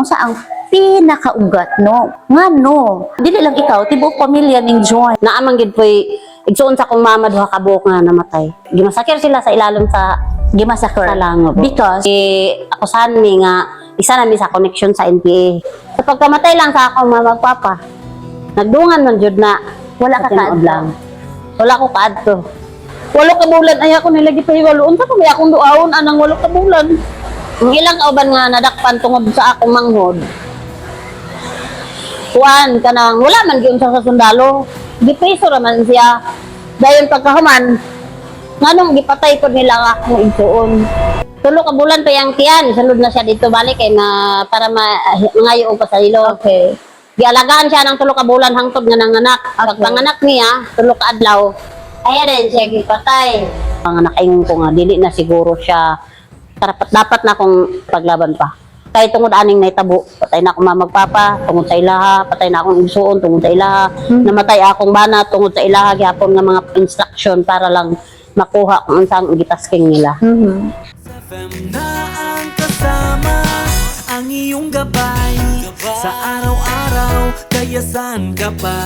unsa ang pinakaugat no ngano dili lang ikaw tibuok pamilya ning join Naamang gid po'y igsuon sa kong mama duha ka buok nga namatay. Gimasakir sila sa ilalim sa gimassacre langob. because Ako saan mi nga isa na mi sa connection sa NPA. Sa pagkamatay lang sa akong mama ug papa. Nagdungan man jud na wala ka tinuod kaadto. lang. Wala ko kaadto. 8 ka bulan ay ako nilagi pahiwalo. Unsa ko may akong duawon anang 8 ka bulan. Ang ilang kauban nga nadakpan tungod sa akong manghod. Kuan kanang wala man gyud sa sundalo. Gipreso ra man siya. Dayon pagkahuman nganong gipatay ko nila nga akong igsuon. 3 ka bulan pa yang tiyan, sunod na siya dito balik kay na para mangayo og pasaylo. Okay. Gialagaan siya ng 3 ka bulan hangtod nga nanganak. Pag panganak niya, 3 ka adlaw, ay rin siya gipatay. Panganak ayon ko nga dili na siguro siya dapat na akong paglaban pa. Kay tungod aning naitabo, patay na akong mamagpapa, tungod sa ilaha, patay na akong igsuon tungod sa ilaha, namatay akong bana tungod sa ilaha gyapon nga mga instruction para lang makuha kung unsang gitasking nila. FM na ang kasama, ang iyong gabay sa araw-araw, kaya saan ka pa?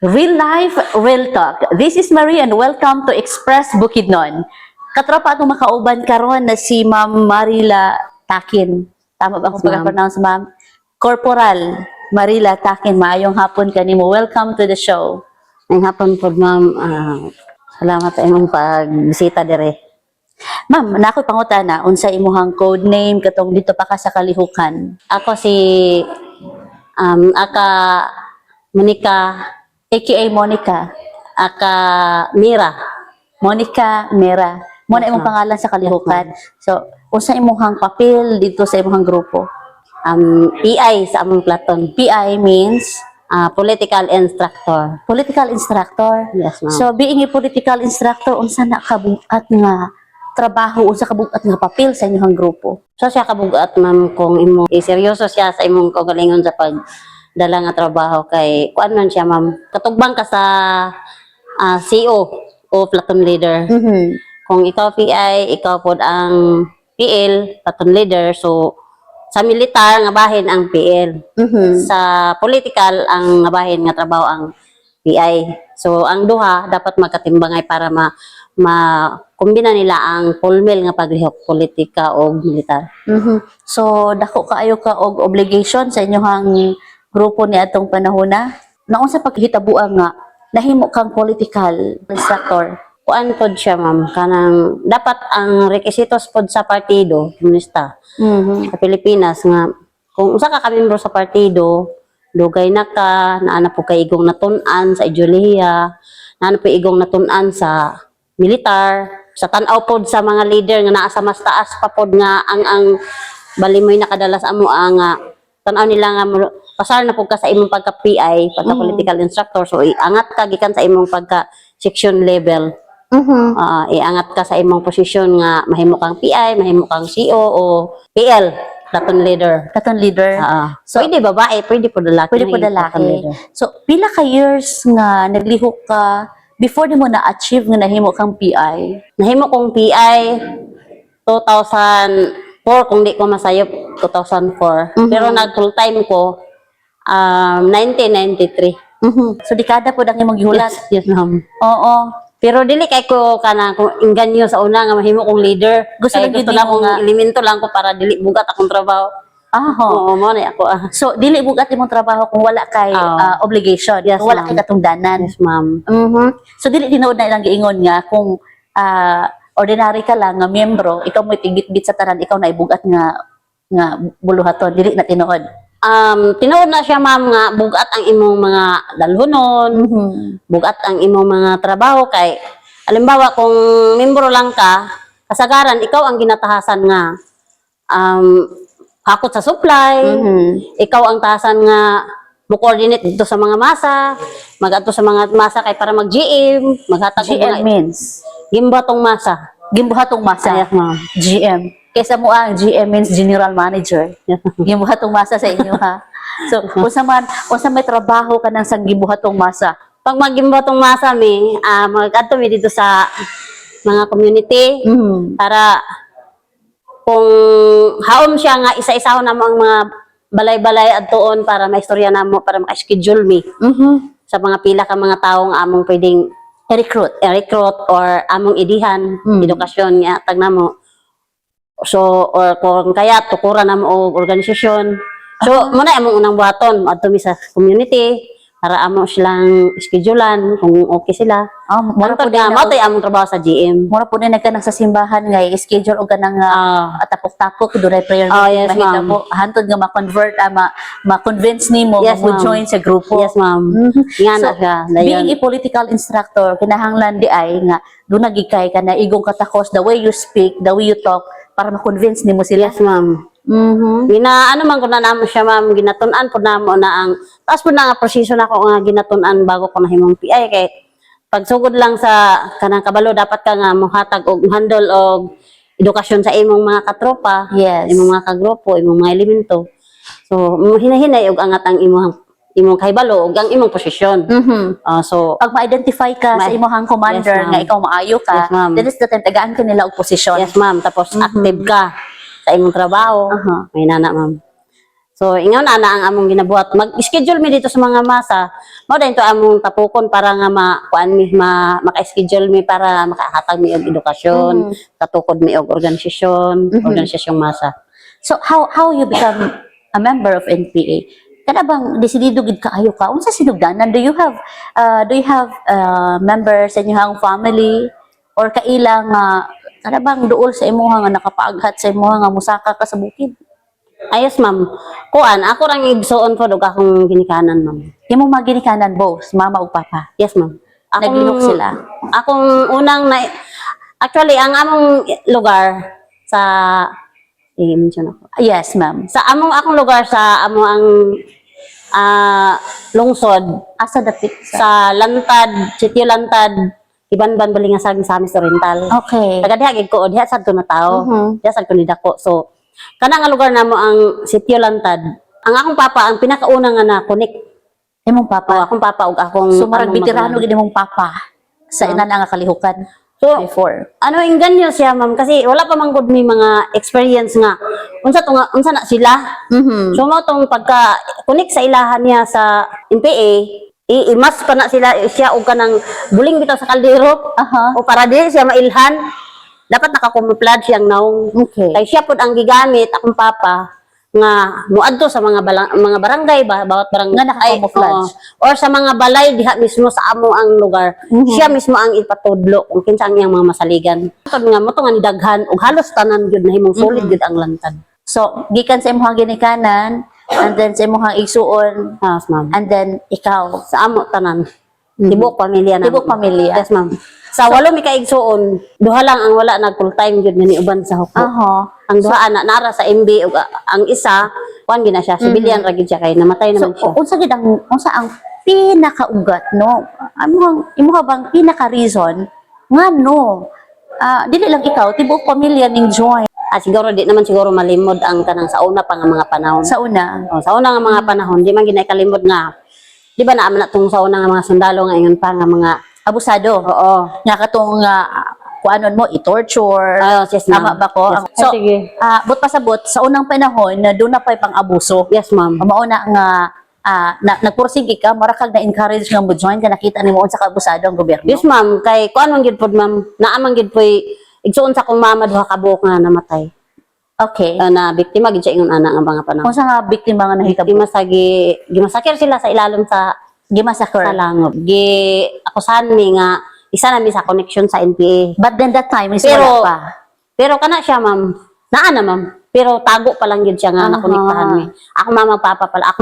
Real life, real talk. This is Marie and welcome to Express Bukidnon. Katropa atong makauban karon na si Ma'am Marila Takin. Tama ba akong Yes, ma'am. pag-pronounce, Ma'am? Corporal Marila Takin. Maayong hapon kanimo. Welcome to the show. Ang hapon po ma'am, salamat sa imong pagbisita dire. Ma'am, nakoy pangutana unsa imuhang code name katong dito pa ka sa Kalihukan? Ako si Aka Monica, AKA Monica. Aka Mira. Monica Mera. Mo na Yes, imong ma'am. pangalan sa Kalihukan. So, unsa imuhang papel dito sa imong grupo? PI sa among platon. PI means Political instructor. political instructor. Yes, ma'am. So being a political instructor unsa na kabugat nga trabaho unsa kabugat nga papel sa inyong grupo? So siya kabugat ma'am kung imo seryoso siya sa imong kaugalingon sa pagdala nga trabaho kay kuan man siya ma'am. Katugbang ka sa CO o platoon leader. Kung ikaw PI, ikaw pod ang PL, platoon leader. So sa militar nga bahin ang PL. Sa political ang nga bahin nga trabaho ang PI. So ang duha dapat magkatimbangay para kumbina nila ang pulmil nga paglihok politika o militar. So dako kaayo ka og obligation sa inyong grupo ni atong panahona. Naon sa paghitabuan nga nahimo kang political instructor? Kuan pod siya ma'am kanang dapat ang requisitos pod sa partido komunista sa Pilipinas nga kung usa ka membro sa partido dugay na ka naana po kay igong natun-an sa ideolohiya naana po igong natun-an sa militar sa tan-aw pod sa mga leader nga naa sa mas taas pa pod nga ang balimoy nakadala sa amo ang tan-aw nila nga pasar na po ka sa imong pagka PI pagka political instructor so iangat ka gikan sa imong pagka section level. Iangat ka sa imong posisyon nga mahimo kang PI, mahimo kang CO o PL, platoon leader. Platoon leader. So, pwede babae, pwede po lalaki. Pwede po lalaki. So pila ka years nga naglihok ka before nimo na-achieve nga nahimo kang PI? Nahimo kong PI 2004 kung di ko masayop 2004. Pero nag full time ko 1993. So dekada po ang imong gihulat. Yes, ma'am. Oo. Pero dili kay ko kana kung inganyo sa una nga mahimo kong leader. Gusto lang gusto gid lang nimo kong nga- elemento lang ko para dili bugat akong trabaho. Oo, mo na ako. So dili bugat imong trabaho kung wala kay obligation, Yes, kung wala ma'am. kay katungdanan. Yes, ma'am. So dili tinuod na ilang giingon nga kung ordinary ka lang nga miyembro, ikaw mo'y tigit-bit sa tanan, ikaw na ibugat nga buluhaton, dili na tinuod. Tinuod na siya ma'am nga bugat ang imong mga dalhonon, bugat ang imong mga trabaho kay halimbawa kung membro lang ka, kasagaran ikaw ang ginatahasan nga hakot sa supply, ikaw ang tahasan nga mo-coordinate dito sa mga masa, mag-adto sa mga masa kay para mag-GM, maghatag og GM mga means gimbatong masa. gimbuhatong masa. Yes, ma'am. GM. Kaysa mo ang GM means General Manager. Gimbuhatong masa sa inyo ha. So, kung may trabaho ka ng sang gimbuhatong masa, Pag mag-gimbatong masa mi, mag-adto mi dito sa mga community para kung haom siya nga isa-isaw na mo ang mga balay-balay adtuon para maistorya namo para maka-schedule me sa mga pila ka mga tawo nga among pwedeng i-recruit or among idihan edukasyon nga tag namo. So or kung kaya tukuran namo og organisasyon. So muna among unang buhaton adto mi sa community para amo silang schedulean kung okay sila. Mura po Nga, din matay among trabaho sa GM. mura po din nagkanang sa simbahan nga i-schedule og kanang tapok-tapok dunay prayer Yes, mahita ma'am. po hantod nga ma-convert ma-convince nimo Yes, mo ma'am. join sa grupo. Yes, ma'am. Nga na siya. Being a political instructor, kinahanglan di ay nga doon nagikay ka na igong katakos, the way you speak, the way you talk, para ma-convince nimo sila. Yes, ma'am. Ano man ko na namo siya, ma'am, ginatunan po namo na ang taas po na nga proseso na ko nga ginatunan bago ko nahimong PI kay pagsugod lang sa kanang kabalo dapat ka nga mohatag og handle og edukasyon sa imong mga katropa, Yes. imong mga kagrupo, imong mga elemento. So, hinahinay og angat ang imong kahibalo og ang imong posisyon. So, Pag ma-identify ka sa imong commander Yes, ma'am. nga ikaw maayo ka, Yes, ma'am. then is the time tagaan ka nila og posisyon. yes, ma'am. Tapos active ka sa imong trabaho. May nana, ma'am. So, ingon ana ang among ginabuhat. Mag-schedule mi dito sa mga masa. Mao din to among tapukon para nga maka-schedule mi para makahatag mi og edukasyon, katukod mi og organisasyong masa. So how you become a member of NPA? Kada bang desidido gid kaayo ka? Unsa sinugdanan? Do you have members sa inyong family or kailang kada bang duol sa imuha nga nakapaaghat sa imuha nga musaka ka sa bukid? Ayos, ma'am. Kuan, ako rang igsuon po dog akong ginikanan, ma'am. Imong mga ginikanan both, mama ug papa. Yes, ma'am. Naglihok sila. Akong unang actually ang among lugar sa i-mention ako. Yes, ma'am. Sa akong lugar sa ang lungsod Asa dapit sa Lantad, Sitio Lantad, Ibanban Balingasag sa Miss Oriental. Okay. Taga diha gid ko, diha sad ko na tao. Diha sad ko ni dako. So kana nga lugar namo ang Sitio Lantad. Ang akong papa ang pinakauna nga na connect. Imong papa. Akong papa ug akong So marag among veterano magulang. gid imong papa sa ina nga kalihukan So, before. ano inganyo siya, ma'am, kasi wala pa man gud may mga experience nga unsa na sila. So mo tong pagka connect sa ilahan niya sa NPA, imas pa na siya og kanang buling bitaw sa kaldero. O para di siya mailhan, dapat nakakamuflad siyang naong. Okay. Kay siya pud ang gigamit akong papa nga muadto sa mga barangay bawat barangay Nga nakakamuflage. or sa mga balay diha mismo sa amo ang lugar. Siya mismo ang ipatudlo kung kinsa ang iyang mga masaligan. Tod nga mo to nga nidaghan ug halos tanan gyud nahimong solid gyud ang lantad. So, gikan sa imong ginikanan, and then sa imong igsuon, Yes, ma'am. and then ikaw, Sa amo tanan. Tibok pamilya na. tibok pamilya. Yes, ma'am. Sa walo mi ka igsuon, duha lang ang wala nag full time gyud nga niuban sa huko. Ang duha ana nara sa MB ug ang isa kuan gina siya civilian ra gyud siya kay namatay So, naman siya. unsa ang pinakaugat, no? Imo bang pinaka-reason nga no? Dili lang ikaw, tibok pamilya ning join Siguro di naman siguro malimod ang kanang sa una pa nga mga panahon. sa una. Sa una nga mga panahon, di man ginay kalimod nga. Di ba naman na tong sa una nga mga sundalo nga ingon pa nga mga Abusado. oo. Nga katong kuanon mo i-torture. Yes, Tama ma'am. ba ko? Yes. So, Sige. but pasabot sa unang panahon na doon na pa'y pang-abuso. Yes, ma'am. Mauna nga nagpursige ka, marakag na-encourage nga mo join ka nakita nimo unsa ka abusado ang gobyerno. Yes, ma'am. Kay kuan man gyud pod, ma'am. Naamang gyud poy igsuon sa kong mama duha ka buok nga namatay. Okay. Na biktima gyud siya ingon ana nga mga panahon. Unsa nga biktima nga nahitabo? Biktima sa gimasakir sila sa ilalom sa Gimassacre. langob. Akusahan mi nga isa na mi sa connection sa NPA. But then that time is Pero- wala pa. Pero kana siya, ma'am. Naa na, ma'am. Pero tago pa lang yun siya nga nakonektahan mi. Akong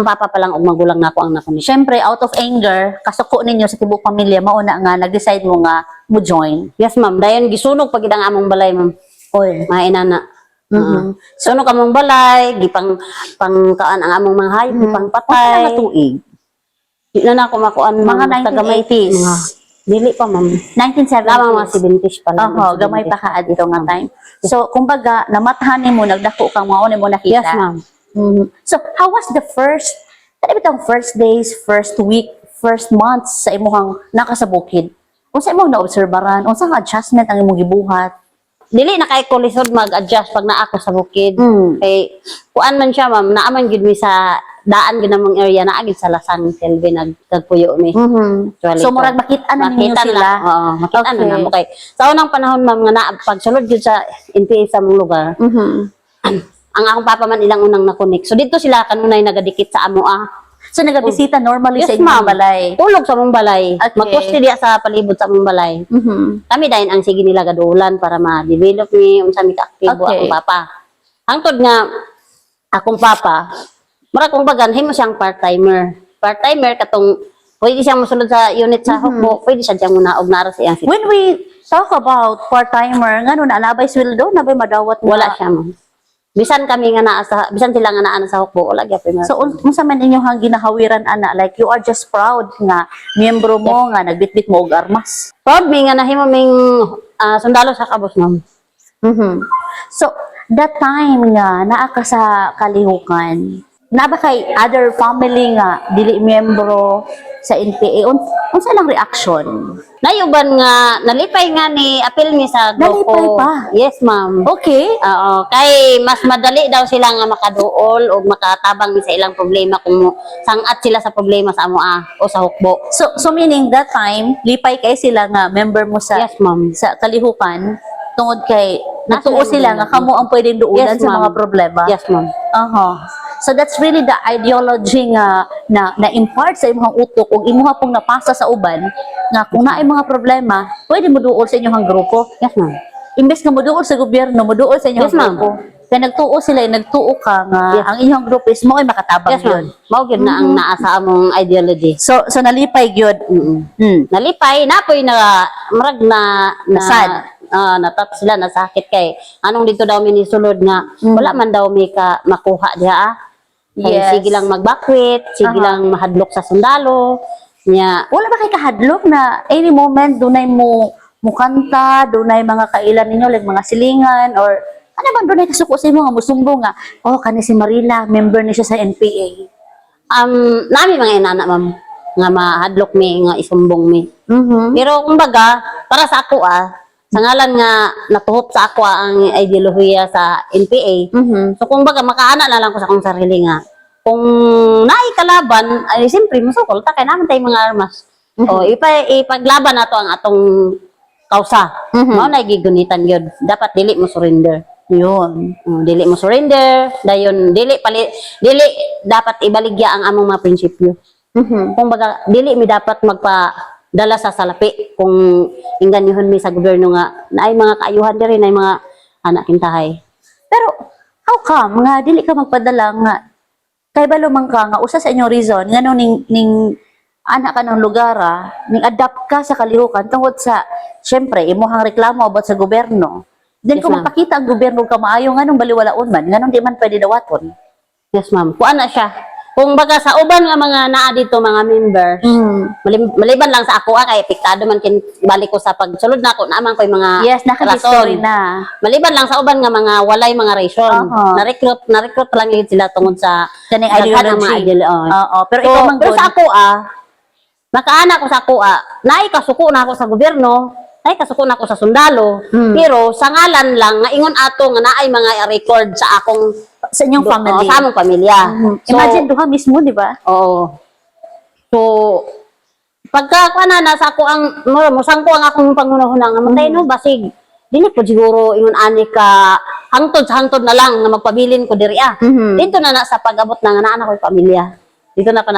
papa pa lang og magulang nako ang nakonect. Siyempre, out of anger, kasuko ninyo sa tibok pamilya, mauna nga, nag-decide mo nga mo join. Yes, ma'am. Dayon gisunog pag ang among balay, ma'am. Oy. Mga inana. Sunog among balay, gipang kaan ang among mga hayop, gipang Unsa patay. nga tuig? Di na nako makuan Mga tagamay. 1980s. Dili pa, ma'am. 1970s. Lamang mga 70s pa lang. Oho, gamay pa ka dito nga time. So, kumbaga, namatahan mo, nagdako kang mga mo nakita. Yes, ma'am. So, how was the first first days, first week, first months sa imong nakasabukid? Unsa imong naobserbaran? Unsa nga adjustment ang imong gibuhat? dili na kay ko lisod mag-adjust pag naa ako sa bukid. Kay kuan man siya ma'am, naaman gid mi sa daan gid namang area na agid sa Lasang Selvi nagpuyo mi. Actually, So murag makita na ninyo makita sila. na, oo, makita na Okay. namo kay sa unang panahon ma'am nga na pagsulod gyud sa NPA sa mong lugar. Ang akong papa man ilang unang na-connect. So dito sila kanunay nagadikit sa amo So nagabisita normally sa Yes, inyong ma'am. balay. Tulog sa mong balay. Okay. Magposte diya sa palibot sa mong balay. Kami dahil ang sige nila gadulan para ma-develop ni unsa mi ka-aktibo Okay. akong papa. Hangtod nga akong papa, mura kong bagan himo siyang part-timer. Part-timer katong pwede siyang mosulod sa unit sa hukbo, pwede siya diyang munaog nara sa iyang city. When we talk about part-timer, ngano na nabay sweldo, nabay madawat na? Wala siya mo. Bisan kami nga naa sa bisan sila nga naa sa hukbo, wala gyapon. So unsa man inyong ginahawiran ana, like you are just proud nga miyembro mo nga nagbitbit mo og armas. proud mi nga nahimo ming sundalo sa kabos ma'am. So that time nga naa ka sa kalihukan, na ba kay other family nga dili miyembro sa NPA, unsa lang reaction? Nayuban nga nalipay nga ni apil mi sa grupo. Nalipay pa? Yes ma'am. Okay. Oo, kay mas madali daw sila nga makaduol o makatabang sa ilang problema kung sangat sila sa problema sa amo o sa hukbo. So meaning that time lipay kay sila nga member mo sa Yes ma'am. sa kalihukan tungod kay natuo Nasa sila nga kamo ang pwedeng duulan Yes, sa ma'am. mga problema. Yes ma'am. So that's really the ideology nga na impart sa imong utok ug imuha pong napasa sa uban nga kung naay mga problema, pwede mo duol sa inyong grupo. Yes ma'am. Imbes nga moduol sa gobyerno, moduol sa inyong Yes, ma'am. grupo. Kaya nagtuo sila, nagtuo ka nga Yes. ang inyong grupo is mo ay makatabang Yes ma'am. yun. Mao gyud na ang naa sa among ideology. So nalipay gyud. Nalipay napoy na marag na Nasad. natat sila nasakit kay anong dito daw minisulod nga wala man daw mi ka makuha diha. Kay Yes. sige lang magbakwit, sige Aha. lang mahadlok sa sundalo. Nya Wala ba kay kahadlok na any moment dunay mo mukanta, dunay mga kailan ninyo like mga silingan or ano bang dunay kasuko sa imo nga musumbong nga oh kani si Marila member ni siya sa NPA. nami mga inana ma'am nga mahadlok mi nga isumbong mi. Pero kumbaga para sa ako sa ngalan nga natuhop sa ako ang ideolohiya sa NPA. So kumbaga makaana na lang ko sa akong sarili nga kung naay kalaban ay siyempre musukol ta kay naman tay mga armas. O ipaglaban nato ang atong kausa. Mao na gigunitan gyud. Dapat dili mo surrender. Yun. Dili mo surrender, dayon dili dapat ibaligya ang among mga prinsipyo. Kung baga dili mi dapat magpadala sa salapi kung inganyohon mi sa gobyerno nga naay mga kaayuhan diri naay mga anak kintahay. Pero how come nga dili ka magpadala nga kay balo man ka nga usa sa inyong reason ngano ning anak ka ng lugar ning adapt ka sa kalihukan tungod sa syempre imuhang reklamo about sa gobyerno. Then Yes, kung ma'am. magpakita ang gobyerno ka maayo nganong baliwalaon man nganong di man pwede dawaton. Yes ma'am. Kuan na siya. Kung baga sa uban nga mga naa dito mga members, maliban lang sa ako kay epektado man kin balik ko sa pagsulod na ako naman ko yung mga Yes, naka-history rason. na. Maliban lang sa uban nga mga walay mga reason. Aha. Na-recruit lang yun sila tungod sa Kaning daghan ng mga ideology. ideology. Oo, pero So, ikaw man pero good. sa ako nakaana ko sa ako naay kasuko na ako sa gobyerno, naay kasuko na ako sa sundalo, pero sa ngalan lang nga ingon ato nga naay mga record sa akong Sa inyong family. sa among pamilya. So, Imagine duha mismo, di ba? oo. So, pagka kuana na sa ako ang musang ko ang akong pangunahuna nga matay no basig dili po siguro ingon ani ka hangtod sa hangtod na lang nga magpabilin ko diri dito na sa pag-abot na nga naa ko pamilya dito na pa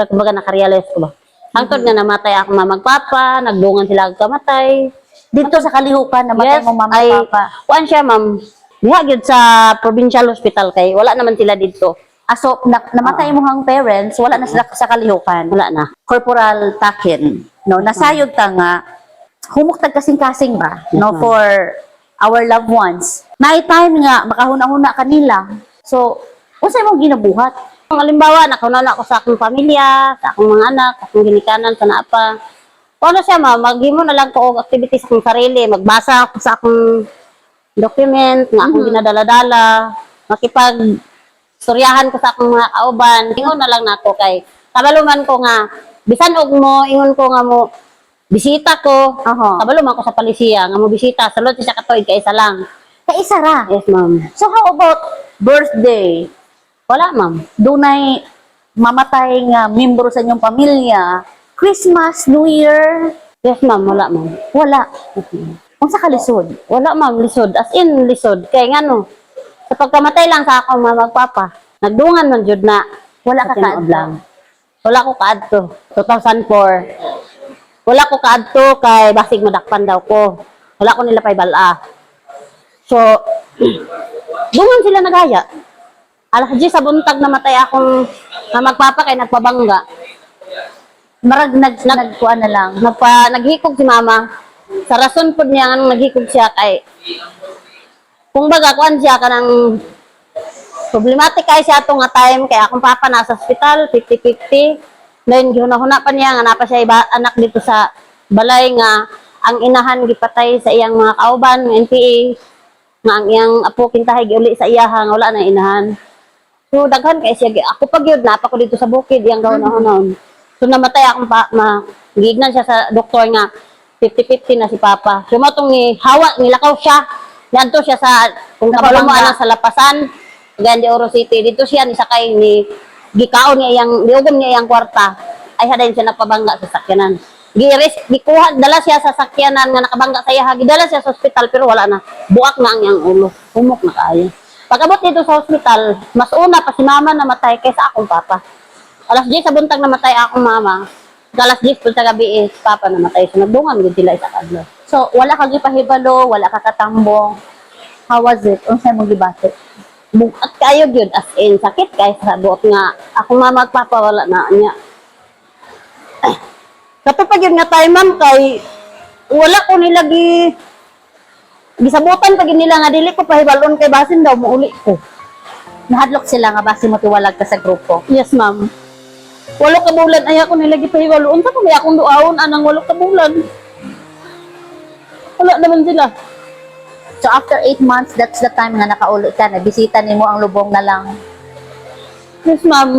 kumbaga naka-realize ko ba hangtod nga namatay ako magpapa nagdungan sila kamatay Dito sa kalihukan na matay mo mama ay papa. kuan siya ma'am diha gyud sa provincial hospital kay wala naman sila dito So, namatay mo hang parents, wala na sila sa kalihukan. wala na Corporal Takin, no, nasayod ta nga, humuktag kasing-kasing ba, no, for our loved ones. May time nga, makahuna-huna kanila. So, unsay mong ginabuhat? Ang halimbawa, nakunala ko sa akong pamilya, sa akong mga anak, sa akong ginikanan, sa naapa. Kung ano siya, maghimo na lang ko og activities sa akong sarili, magbasa ako sa akong document, nga akong ginadala-dala, storyahan ko sa akong mga kauban, ingon na lang nako kay kabaluman ko nga bisan og mo ingon ko nga mo bisita ko. Aha. Kabalo man ko sa palisiya, nga mo bisita. Sulod siya katuig ka isa lang. Kaisa ra. Yes, ma'am. So how about birthday? Wala, ma'am. Dunay mamatay nga membro sa inyong pamilya. Christmas, New Year, Yes, ma'am. Wala, ma'am. wala. Unsa ka lisod? Wala, ma'am. Lisod. As in, lisod. Kaya nga, no. Sa pagkamatay lang sa akong magpapa, nagdungan man jud na. Wala ka Sa tinuod kaadto. lang. Wala ko kaadto. 2004. Wala ko kaadto kay basig madakpan daw ko. Wala ko nila pay bala. So, dungan sila nagaya. Alas 10 sa buntag namatay akong na magpapa kay nagpabangga. Marag nagkuan na lang. Naghikog si mama. Sa rason po niya nga naghikog siya kay kung baga kuan siya kanang problematic kay siya atong nga time kay akong papa nasa hospital 50-50. Then gihuna-huna pa niya nga napa siya anak dito sa balay nga ang inahan gipatay sa iyang mga kauban NPA nga ang iyang apo kintahay giuli sa iyaha nga wala na inahan. So daghan kay siya ako pag yun napa ko dito sa bukid iyang gahuna-hunaon. So namatay akong gignan siya sa doktor nga 50-50 na si papa. So matong ni hawa nilakaw siya. Yanto siya sa kung kabalo mo ana sa Lapasan, Gandi Oro City. Dito siya ni sakay ni gikaon niya iyang diugom niya iyang kwarta. Ay hadayon siya napabangga sa sakyanan. Gikuha dala siya sa sakyanan nga nakabangga sa iya, gidala siya sa ospital pero wala na. Buak na ang iyang ulo. Humok na kaayo. Pag-abot dito sa ospital, mas una pa si mama namatay kaysa akong papa. Alas 10 sa buntag namatay akong mama. Alas 10 po sa gabi is papa namatay. So nagdungan gud sila isa kadlaw. So wala ka gipahibalo, wala ka katambong. How was it? Unsa mo gibati? Bukat kayo gyud as in sakit kay sa buot nga akong mama at papa wala na niya. Kato pa gyud nga tay ma'am kay wala ko nila gisabutan pag nila nga dili ko pahibalon kay basin daw muuli ko. Nahadlok sila nga base mo tiwalag ka sa grupo. Yes ma'am. Walo ka bulan ay ako nila gipahibalo. Unsa ko may akong duawon anang walo ka bulan. Wala naman sila. So after 8 months, that's the time nga nakauli ka, nabisita nimo ang lubong na lang. Yes, ma'am.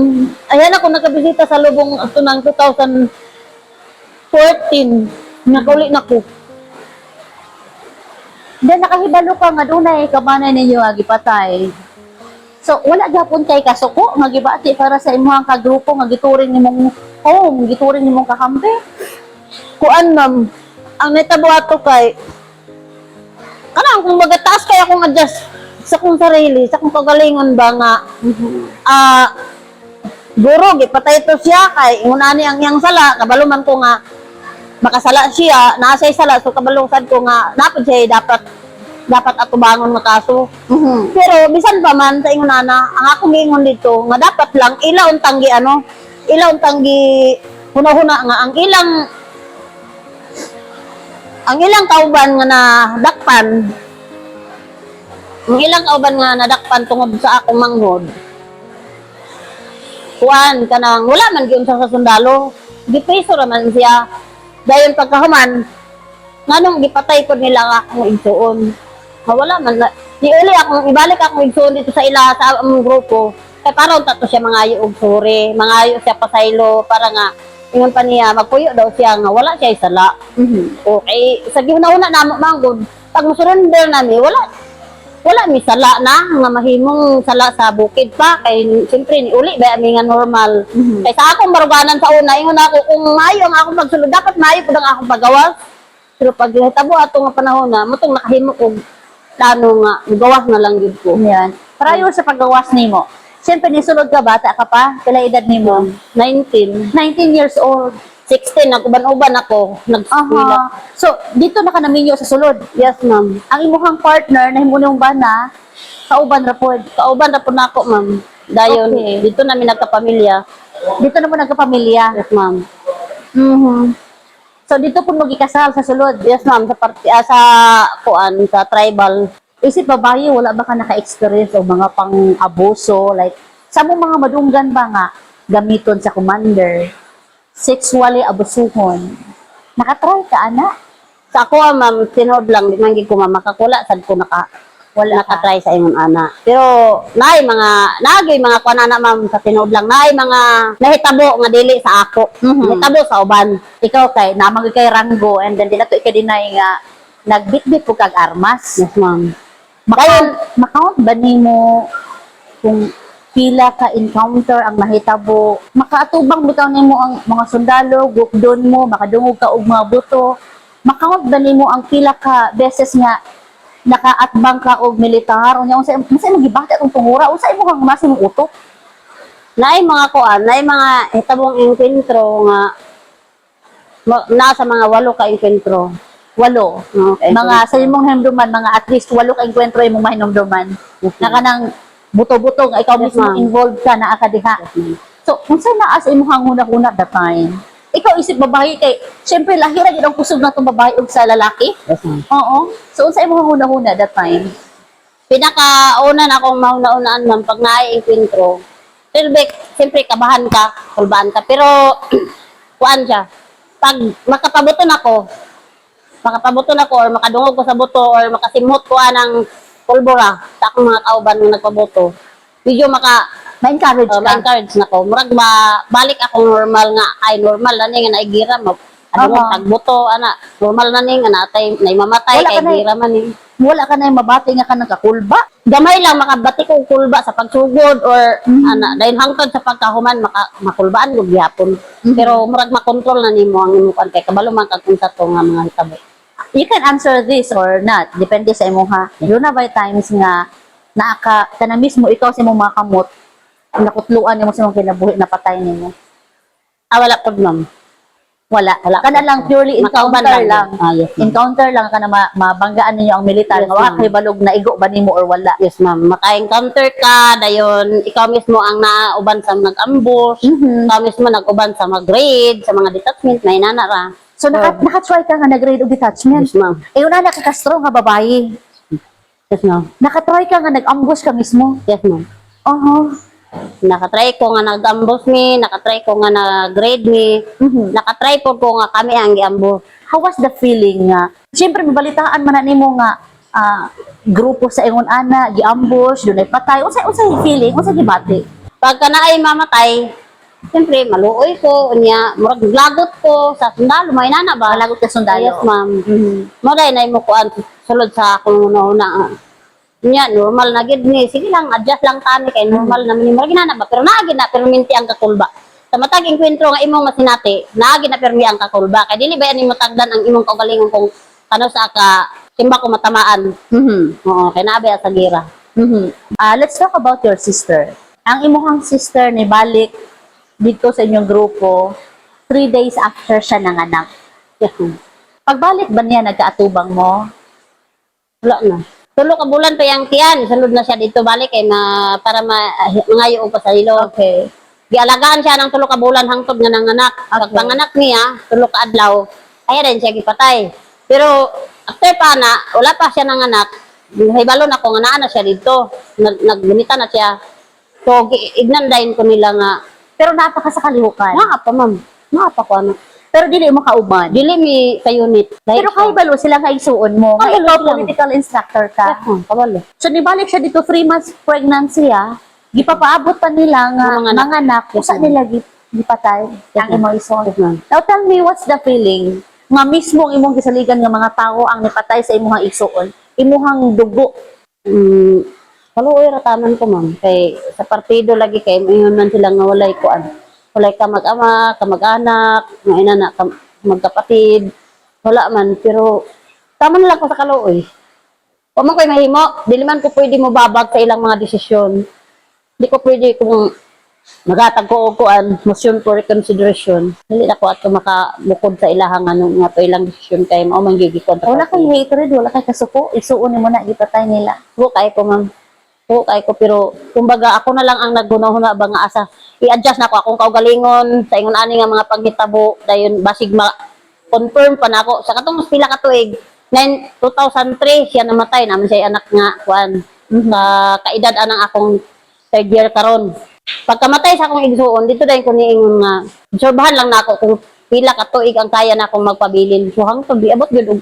Ayan ako nakabisita sa lubong ito ng 2014. Nakauli na ko. Then nakahibalo ka nga dunay kabanay ninyo nga gipatay. So wala gyapon kay kasuko nga gibati para sa imong kagrupo nga gituring nimong home, gituring nimong kakampi. Kuan, ma'am. Ang netabo ato kay kanang kung magataas kay akong adjust sa kong sarili, sa kong kagalingon ba nga guro gipatay to siya kay ingunani ang iyang sala kabalo man ko nga makasala siya naasay sala so kabalo sad ko nga dapat siya dapat atubangon nga kaso. Pero bisan pa man sa ingunana ang akong giingon dito nga dapat lang ilaw tanggi huna-huna nga ang ilang kauban nga nadakpan tungod sa akong manghod. Kuan kanang wala man gyud sa sundalo. Gipiso ra man siya. Dayon pagkahuman nganong gipatay ko nila nga akong igsuon. Wala man ibalik akong igsuon dito sa ila sa among grupo. Kay para unta to siya mangayo og suri, mangayo siya pasaylo para nga ingon pa niya, magpuyo daw siya nga wala siya isala. Okay, sa gihuna-una namo manggod, pag musurrender nami, wala mi sala na nga mahimong sala sa bukid pa kay siyempre ni uli ba ami nga normal. Kay sa akong baruganan sa una ingon ako kung maayo ang akong pagsulod dapat maayo pud ang akong pagawas. Pero pag hitabo ato nga panahon na mutong nakahimo og plano nga gawas na lang gid ko. Yan. Prior sa paggawas nimo, siyempre nisulod ka bata ka pa, pila edad nimo? 19 years old. 16 nagkuban-uban ako nag-eskwela. So dito na ka naminyo sa sulod. Yes ma'am. Ang imuhang partner na himunong bana, kauban ra pod. Kauban ra po na ako, ma'am. Dayon, Okay. dito namin nagkapamilya. Dito na mo nagkapamilya. Yes, ma'am. So dito po mo gikasal sa sulod. Yes, ma'am. Sa tribal. Isip babae, wala ba ka naka-experience o mga pang-abuso? Like, sa mo mga madunggan ba nga gamiton sa commander? Sexually abusuhon? Nakatry ka, ana? Sa ako, ma'am, tinood lang. Di man gid ko, ma'am, makakula. Sad ko Wala ka. nakatry sa ingon ana. Pero naay mga kuan ana ma'am sa tinuod lang naay mga nahitabo nga dili sa ako. Nahitabo sa uban. Ikaw kay namang kay Rango and then dila to ikadinay nga nagbitbit ko kag armas. Yes ma'am. Makaunt ba nimo kung pila ka encounter ang mahitabo? Makaatubang bitaw nimo ang mga sundalo, gukdon mo, makadungog ka og mga buto. Makaunt ba nimo ang pila ka beses nga nakaatbang ka og militar unya unsay magibati atong tungura unsay mo kang masimong utok? Naay mga kuan, naay mga hitabong engkwentro nga nasa mga 8 ka engkwentro. 8. Okay. Mga sa imong hinumduman, mga at least 8 ka engkwentro imong mahinumduman. Nga kanang buto-buto nga ikaw Yes, mismo ma'am. involved ka naa ka diha. So, unsay naa sa imong hanguna-una that time? Ikaw isip babae kay syempre lahira gyud ang kusog natong babae ug sa lalaki. Yes ma'am. Oo. So unsay imong hanguna-una that time? Pinakauna na akong mauna-unaan ma'am pag naay engkwentro. Siyempre kabahan ka, kulbaan ka, pero kuan siya. Pag makapabuton ako or makadungog ko sa buto or makasimhot ko ng pulbura sa akong mga kauban nga nagpabuto, medyo Ma-encourage ka. ma-encourage na ko. Murag balik ako normal nga, ay normal na ni nga naigira mo. Adungog Aha. tagbuto, ana, normal na ni nga natay, naimamatay, Wala kay ka na- gira man ni. Wala ka na yung mabati nga ka nagkakulba. Gamay lang makabati ko kulba sa pagsugod or ana dahil hangtod sa pagkahuman makulbaan ko gyapon. Pero murag makontrol na nimo ang imong kan kay kabalo man kag unsa to nga mga hitabo. You can answer this or not. Depende sa imo ha. Yun na by times nga kana mismo ikaw sa imong mga kamot nakutluan nimo sa imong kinabuhi na patay nimo. Wala pod ma'am. Wala. Kana lang purely Makauban encounter lang. lang. Yes, ma'am. Encounter lang kana mabanggaan ninyo ang militar. Yes, Nga wa ma'am. kay balog na igo ba nimo or wala. Yes ma'am, maka-encounter ka dayon ikaw mismo ang nauban sa nag-ambush, ikaw mismo nag-uban sa mag-raid, sa mga detachment na inana ra. So naka-try ka nga nag-raid og detachment. Yes ma'am. Eh una na ka strong nga babae. Yes ma'am. Naka-try ka nga nag-ambush ka mismo. Yes ma'am. Nakatry ko nga nag-ambush mi, nakatry ko nga nag-raid mi, nakatry po ko nga kami ang i-ambush. How was the feeling nga? Siyempre, mabalitaan man na nimo nga grupo sa ingon ana, gi-ambush, dunay patay. Unsay feeling? Unsay gibati? Pagka na ay mamatay, siyempre maluoy ko, unya, murag lagot ko sa sundalo, may nana ba? Malagot ka sundalo. Yes ma'am. Moday na mo kuan sulod sa akong una. Nya normal na gid ni. Sige lang, adjust lang tani kay normal naman ni murag ginana ba pero naagi na perminti ang kakulba. Sa matag enkwentro nga imong masinati, naagi na permi ang kakulba. Kay dili ba ani matagdan ang imong kaugalingon kung ano sa ka timba ko matamaan. Oo, kay naabi sa gira. Let's talk about your sister. Ang imuhang sister ni balik dito sa inyong grupo 3 days after siya nanganak. Yes, ma'am. Pagbalik ba niya nagkaatubang mo? Wala na. Tulo ka bulan pa yang tiyan, sulod na siya dito balik kay para mangayo og pasahilo. Okay. Gialagaan siya ng tulo ka bulan hangtod nga nanganak. Pag panganak niya, tulo ka adlaw, ay rin siya gipatay. Pero after pa na, wala pa siya nanganak. Hibalo na ko nga naa na siya dito. Nagbunita na siya. So ignandayin ko nila nga, Pero napaka sa kalihukan. naa pa ma'am, naa pa ko ano. Pero dili mo kauban. Dili mi sa unit. Pero kahibalo sila nga isuon mo. Nga Kabalo ikaw sila. political instructor Yes, ka. ma'am, kabalo. So nibalik siya dito 3 months pregnancy gipapaabot pa nila nga Mga mga anak. Yes, Usa ma'am. nila gipatay ang ma'am. imong ison. Yes, ma'am. Now tell me what's the feeling nga mismo ang imong gisaligan nga mga tao ang nipatay sa imong isuon. Imuhang dugo. Kaluoy rataman ko ma'am. Kay sa partido lagi kay mayon man sila nga walay kuan. Walay kamag-ama, kamag-anak, nga inana, magkapatid. Wala man, pero tama na lang ko sa kaluoy. Wa man ko'y mahimo, dili man ko pwede mo babag sa ilang mga desisyon. Di ko pwede kung magatag ko og kuan, motion for reconsideration. Dili na ko ato makabukod sa ilahang ano nga to ilang desisyon kay mao man gigi kontra. Wala kay hatred, wala kay kasuko. Isuon nimo na gipatay nila. Kay ko ma'am. Kay ko pero kumbaga ako na lang ang naghuna-huna ba nga asa i-adjust na ko akong kaugalingon sa ingon ani nga mga paghitabo dayon basig confirm pa nako sa katong pila ka tuig 2003 siya namatay naman siya anak nga kuan sa kaedad anang akong 3rd year karon pagkamatay sa akong igsuon dito dayon ko niingon nga obserbahan lang nako kung pila ka tuig ang kaya na akong magpabilin so hangtod diabot gyud og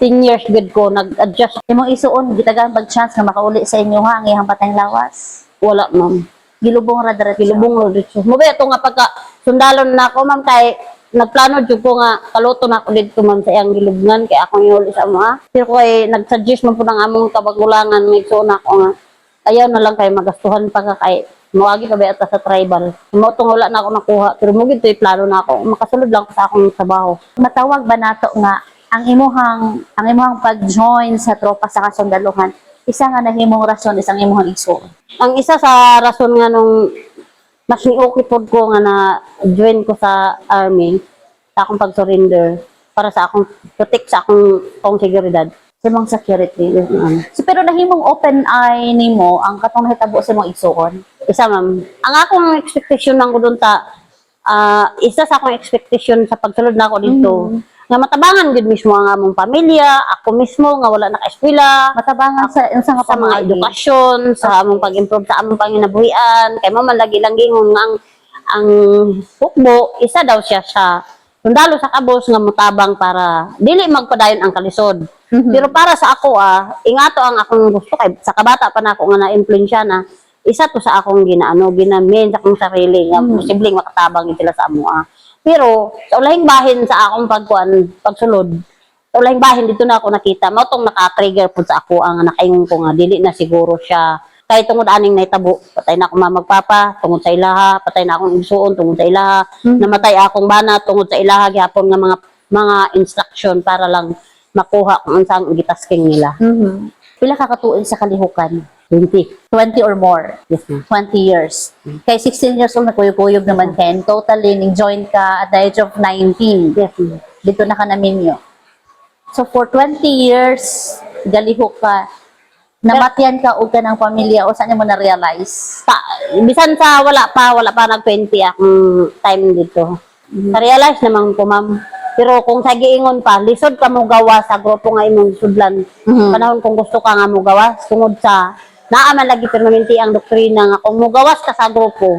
10 years good ko nag-adjust. Imong isuon gitagan pag chance nga makauli sa inyo ha ang iyang patayng lawas. Wala ma'am. Gilubong ra diretso. Pilubong ro dito. Mo ba ito nga pagka sundalon na ako ma'am kay nagplano jud ko nga kaluto na ako dito ma'am sa iyang gilubngan kay akong iuli sa amo ha. Pero ko ay nag-suggest man po ng among kabagulangan may so na ako nga ayaw na lang kay magastuhan pa ka kay moagi pa ba ata sa tribal. Mo tong wala na ako nakuha pero mo gid plano na ako makasulod lang ko sa akong trabaho. Matawag ba nato nga ang imuhang pag-join sa tropa sa kasundaluhan isa nga nahimong rason isang imuhang igsuon. Ang isa sa rason nga nung mas ni-okay pod ko nga na join ko sa army sa akong pag-surrender para sa akong protect sa akong seguridad. Sa imong security. So, pero nahimong open eye nimo ang katong nahitabo sa imong igsuon. Isa ma'am. Ang akong expectation lang ko doon isa sa akong expectation sa pagsulod na ako dito, nga matabangan gud mismo ang among pamilya, ako mismo nga wala naka-eskwela, Matabangan sa unsa nga sa mga pamaagi. edukasyon, sa among pag-improve sa among panginabuhian, kay mama lagi lang gingon nga ang hukbo, isa daw siya sa sundalo sa kabos nga mutabang para dili magpadayon ang kalisod. Pero para sa ako ingato ang akong gusto kay sa kabata pa nako nga na-influensya na isa to sa akong ginamin sa akong sarili nga posibleng makatabang sila sa amo Pero sa ulahing bahin sa akong pagsulod, sa ulahing bahin dito na ako nakita, mao tong naka-trigger po sa ako ang nakaingon ko nga dili na siguro siya kay tungod aning naitabo, patay na akong magpapa tungod sa ilaha, patay na akong igsuon tungod sa ilaha, namatay akong bana tungod sa ilaha gihapon nga mga instruction para lang makuha kung unsang gitasking nila. Pila ka katuig sa kalihukan? 20. 20 or more. Yes, ma'am. 20 years. Kay 16 years old, nagkuyog-kuyog naman Ken. Totally, ning-join ka at the age of 19. Yes, ma'am. Dito na ka naminyo. So, for 20 years, galihok ka, namatyan ka o ka ng pamilya o saan mo na-realize? Bisan sa wala pa nag-20 akong time dito. Na-realize naman ko, ma'am. Pero kung sa giingon pa, lisod ka mo gawa sa grupo nga imong sudlan. Panahon kung gusto ka nga mo gawa, tungod sa naaman lagi permanente ang doktrina nga kung mo gawas ka sa grupo,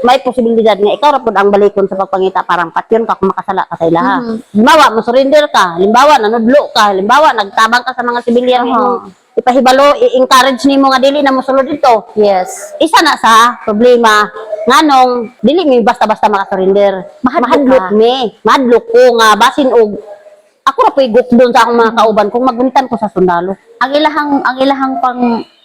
may posibilidad nga ikaw rapod ang balikon sa pagpangita parang patyon ka kung makasala ka sa ilaha. Halimbawa, mo surrender ka, halimbawa nanudlo ka, halimbawa nagtabang ka sa mga sibilyan mo, ipahibalo, i-encourage nimo nga dili na mo sulod dito. Yes. Isa na sa problema nganong dili mi basta-basta makasurrender. Mahadlok ko nga basin og ako ra po'y gukdon sa akong mga kauban kung magunitan ko sa sundalo. Ang ilahang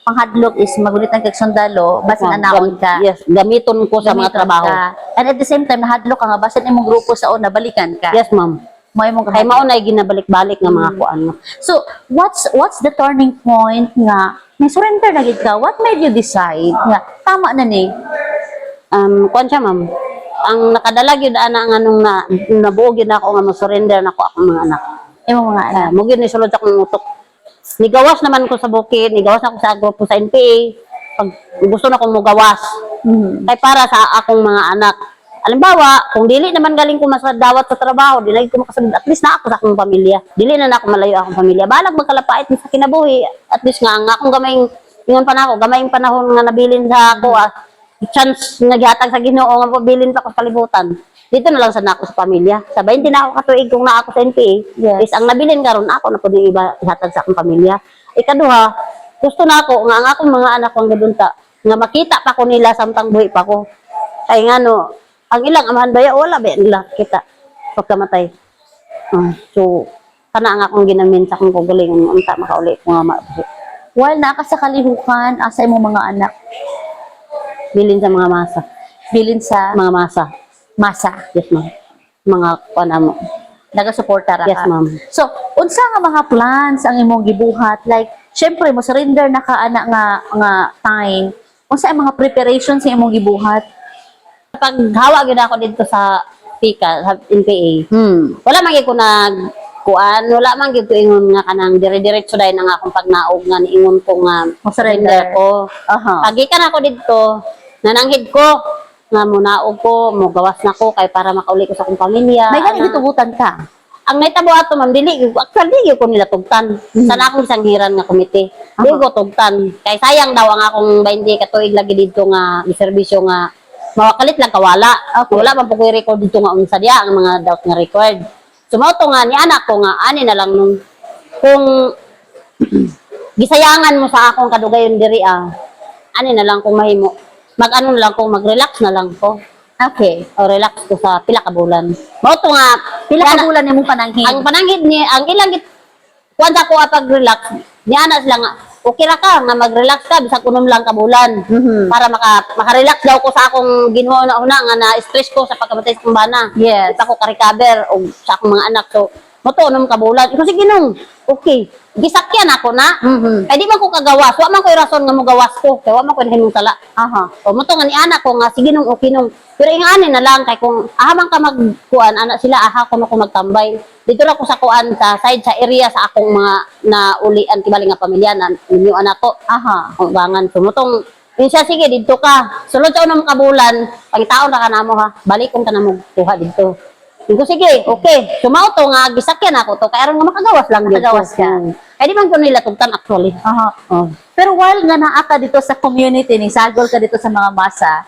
panghadlok is magulitan kay sundalo, basin anaon ka. Yes, gamiton ko sa mga Gamiton trabaho. ka. And at the same time, nahadlok ka nga, basin imong grupo sa una, balikan ka. Yes, ma'am. Mo imong Kay mao nay ginabalik-balik nga mga kuan. So, what's the turning point nga may surrender na gid ka? What made you decide nga tama na ni? Kuan siya, ma'am. Ang nakadala gyud ana nga nung nabuo gyud ako nga mo-surrender nako akong mga anak. Imong mga anak. Mo gyud ni sulod sa akong utok. Nigawas naman ko sa bukid, nigawas ako sa grupo sa NPA. Pag gusto na kong mugawas. Kay para sa akong mga anak. Halimbawa, kung dili naman galing ko masadawat sa trabaho, dili ko makasagot, at least na ako sa akong pamilya. Dili na ako malayo akong pamilya. Balag magkalapait sa kinabuhi. At least nga akong gamayng, ingon pa na ako, gamayng panahon nga nabilin sa ako, chance nga gihatag sa Ginoo nga pabilin pa ko sa kalibutan. Dito na lang sa nako sa pamilya. Sa 20 na ako katuig kung na ako sa NPA. Yes. Is ang nabilin karon ako na pud iba ihatag sa akong pamilya. Ikaduha, gusto na ako nga ang akong mga anak kong gadunta nga makita pa ko nila samtang buhi pa ko. Kay ngano, ang ilang amahan baya wala ba nila kita pagkamatay. So kana ang akong ginamin sa akong kagalingon unta makauli ko nga While naka sa kalihukan, asa imong mga anak? bilin sa mga masa. Bilin sa Mga masa. masa. Yes, ma'am. Mga kuan amo. Nagasuporta ra ka. Yes, ma'am. So, unsa nga mga plans ang imong gibuhat? Like, syempre mo surrender na ka ana nga time. Unsa ang mga preparations sa imong gibuhat? Pag hawa gyud ako dito sa PICA, sa NPA. Wala man gyud ko kuan, wala man gyud ko ingon nga kanang dire-diretso dai nang akong pagnaog nga niingon ko nga Surrender. ko. Pagikan ako dito, nananghid ko nga munaog ko, mugawas na ko kay para makauli ko sa akong pamilya. May gani gitugutan ka. Ang naitabo ato ma'am, actually di ko nila tugtan. Sana akong sanghiran nga komite. Di ko tugtan. Kay sayang daw ang akong 20 katuig lagi dito nga serbisyo nga mawakalit lang kawala. Wala man po ko i-record dito nga unsa diya ang mga doubt nga record. Sumoto nga ni anak ko nga ani na lang nung kung gisayangan mo sa akong kadugayon diri ani na lang kung mahimo. Mag-ano na lang kung mag-relax na lang ko. Okay. O relax ko sa pila ka bulan. Mao to nga Pila ka bulan nimo pananghid? ang pananghid ni ang ilang kuan sa ko pag-relax ni ana sila nga okay ra ka nga mag-relax ka bisag unom lang ka bulan para maka-relax daw ko sa akong Ginoo na una nga na-stress ko sa pagkamatay sa kumbana. Yes. Ito ko ka-recover o sa akong mga anak. So, moto unom ka bulan. Ikaw sige nung, okay. Gisakyan ako na. Kaya di man ko kagawas. Wa man ko rason nga mo gawas ko. Kaya wa man ko nahimong sala. Aha. O moto nga ni anak ko nga sige nung okay nung. Pero ingani na lang kay kung ahamang ka magkuan anak sila aha ko na ko magtambay. Dito ra ko sa kuan sa side sa area sa akong mga naulian tibali nga pamilya na ninyo anak ko. Aha. Ang bangan sumutong siya sige dito ka. Sulod sa unang kabulan, pangitaon ra ka namo ha. Balikon ka na mo kuha dito. Ko sige, okay. Sumao to nga gisakyan ako to kay aron nga makagawas lang dito. Makagawas ka. Kaya di man ko nila tugtan actually. Aha. Oh. Pero while nga naa ka dito sa community, ni sagol ka dito sa mga masa,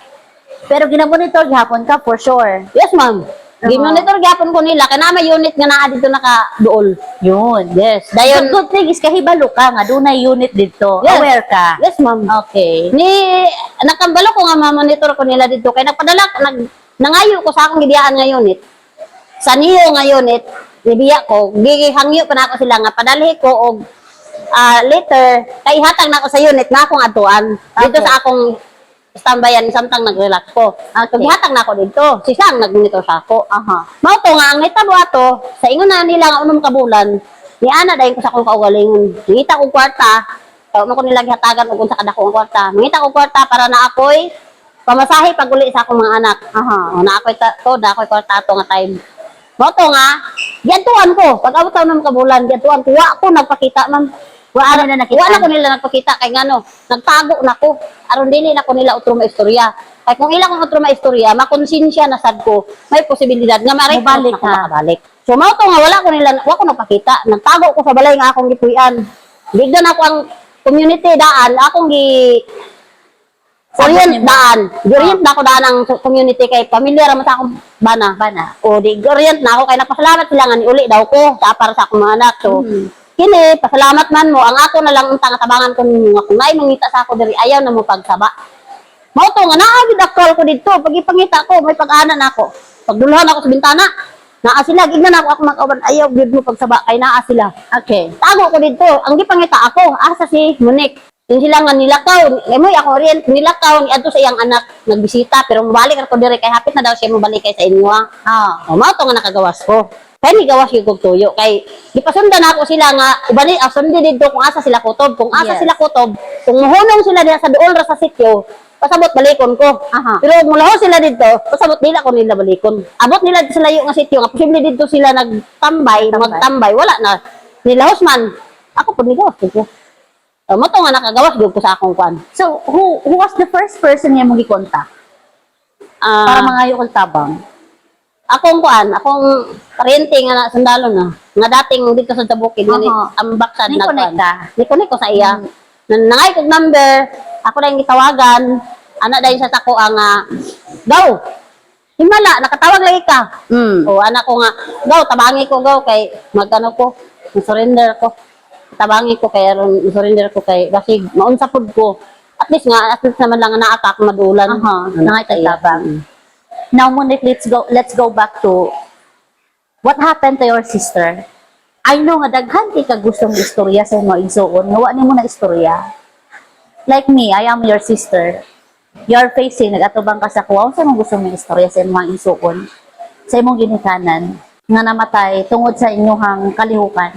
pero ginamonitor gihapon ka for sure. Yes, ma'am. Gimonitor gyapon ko nila kay na may unit nga naa dito naka-duol. Yun. Yes. The Dayon, good thing is kahibalo ka nga dunay unit dito. Yes. Aware ka. yes, ma'am. Okay. Ni nakambalo ko nga ma-monitor ko nila dito kay nangayo ko sa akong gidiyaan nga unit. Sa niyo nga unit, nibiya ko, gigihangyo pa na ako sila nga padalhi ko og later kay hatag na ako sa unit na akong atuan dito Okay. sa akong standbyan samtang nag-relax ko. Okay. Gihatag na ako dito. Si Sang nag-monitor sa ako. Aha. Mao to nga ang nitabo ato sa ingon na nila nga unom ka bulan. Ni ana dayon ko sa akong kaugalingon. Ngita ko kwarta. Kaya mo ko nila gihatagan og unsa kadako ang kwarta. Mangita ko kwarta para na ako'y pamasahe pag uli sa akong mga anak. Aha. O, na ako'y kwarta ato nga time. Mao to nga, giantuan ko. Pag abot taon ng kabulan, giantuan ko. Wa ko nagpakita, ma'am. Wala na nakita. Wala ko nila nagpakita kay ngano. Nagtago na ko. Aron dili na ko nila utro maistorya. Kay kung ilang kong utro maistorya, makonsensya na sad ko, may posibilidad nga maray Mabalik na ko ka. makabalik. So mao to nga wala ko nila, wa ko nagpakita. Nagtago ko sa balay nga akong gipuy-an. Bigdan ako ang community daan, akong orient daan. Orient na ako daan ang community kay pamilya ra man sa akong bana. Bana. O di orient na ako kay napasalamat sila nga niuli daw ko sa para sa akong mga anak. So kini pasalamat man mo ang ako na lang untang tabangan ko ninyo nga kung naay mangita sa ako diri ayaw na mo pagsaba. Mao to nga naa gid actual ko didto pag ipangita ko may pag-ana na ako. Pagdulhan ako sa bintana. Naa sila gignan ako mag-uban ayaw gid mo pagsaba kay naa sila. Okay. Tago ko dito. Ang gipangita ako, asa si Monique. Yung sila nga nilakaw, mo ako orient, nilakaw ni adto sa iyang anak nagbisita pero mabalik ako dire kay hapit na daw siya mabalik kay sa inyo. O mao to nga nakagawas ko. Kaya ni gawas yung kog tuyo kay gipasundan ako sila nga ubani sundin dito kung asa sila kutob, kung asa Yes. sila kutob, kung muhunong sila diha sa duol ra sa sitio, pasabot balikon ko. Aha. Pero kung mulaho sila dito, pasabot nila ko nila balikon. Abot nila sa layo nga sitio nga posible dito sila nagtambay, magtambay, wala na. Nilahos man. Ako po nigawas ko. Mo to nga nakagawas gyud ko sa akong kwan. So, who was the first person nga mong gikontak para mangayo kong tabang? Akong kuan, akong paryente nga na sundalo na. Nga dating dito sa Tabukid nga ni Aha. ambak sa Ni-connect ka? Ni-connect ko sa iya. Nangay kog number, ako na yung gitawagan. Ana dahil sa tako ang go. Himala, nakatawag lagi ka. O anak ko nga, go, tabangi ko go kay magano ko, surrender ko. Tabangi ko kay aron surrender ko kay basig maunsa pud ko. At least naman lang na attack madulan. Aha, nangay kay Iya. tabang. Now, Monique, let's go back to what happened to your sister. I know nga daghan kay ka gustong istorya sa mo igsuon, nga wa nimo na istorya. Like me, I am your sister. You're facing nagatubang ka sa kuwa, unsa mo gusto mong istorya sa imong igsuon, sa imong ginikanan nga namatay tungod sa inyong kalihukan.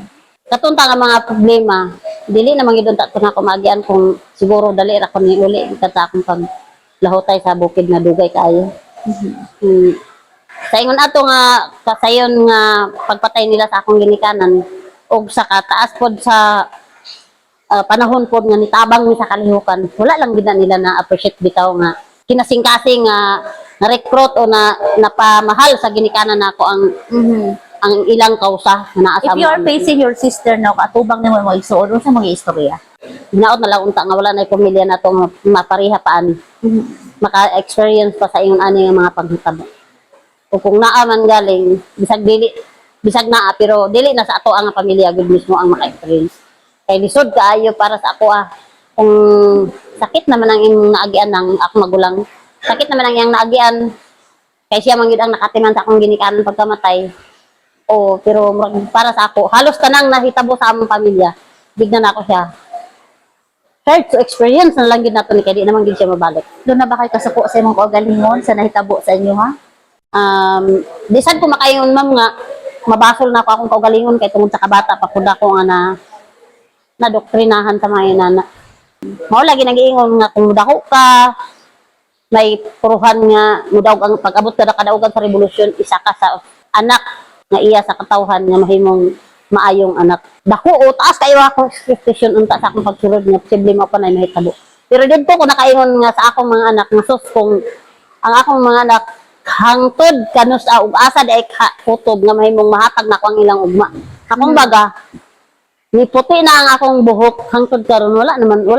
Katunta nga mga problema, dili na mangidon ta na kumagian kung siguro dali ra ko ni uli kata akong pag lahotay sa bukid nga dugay kaayo. Sa ingon ato nga kasayon nga pagpatay nila sa akong ginikanan og sa kataas pod sa panahon pod nga nitabang mi sa kalihukan, wala lang gid na nila na appreciate bitaw nga kinasing-kasing nga na-recruit o na napamahal sa ginikanan nako ang ilang kausa na naa If sa you are among- facing your sister now, katubang nimo mo igsuon, unsa mo istorya? Binaot na lang unta nga wala na pamilya na itong mapariha pa ani. Maka-experience pa sa ingon ani nga mga paghitabo. O kung naa man galing, bisag dili bisag na pero dili na sa ato ang pamilya gud mismo ang maka-experience. Kay lisod kaayo para sa ako kung sakit naman ang imong naagian ng ako magulang. Sakit naman ang iyang naagian kay siya man gyud ang nakatiman sa akong ginikanan pagkamatay. Pero para sa ako, halos tanang nahitabo sa among pamilya. Bignan ako siya. Try to experience na lang yun nato ni kaya di naman yun siya mabalik. Doon na ba kayo kasuko sa imong kaugalingon sa nahitabo sa inyo, ha? Di sad ko makaingon ma'am nga, mabasol na ako akong kaugalingon kay tungod sa kabata pa pud ako nga na doktrinahan sa mga inana. Mao lagi nag-iingon nga kung dako ka, may puruhan nga mudaog ang pag-abot ka kadaugan sa revolusyon, isa ka sa anak nga iya sa katawhan nga mahimong maayong anak. Dako taas kayo ako expectation unta sa akong pagsulod nga posible mo pa na mahitabo. Pero dito ko nakaingon nga sa akong mga anak nga sus kung ang akong mga anak hangtod kanus ug asa day kutob nga mahimong mahatag na ko ang ilang ugma. Akong baga ni puti na ang akong buhok hangtod karon wala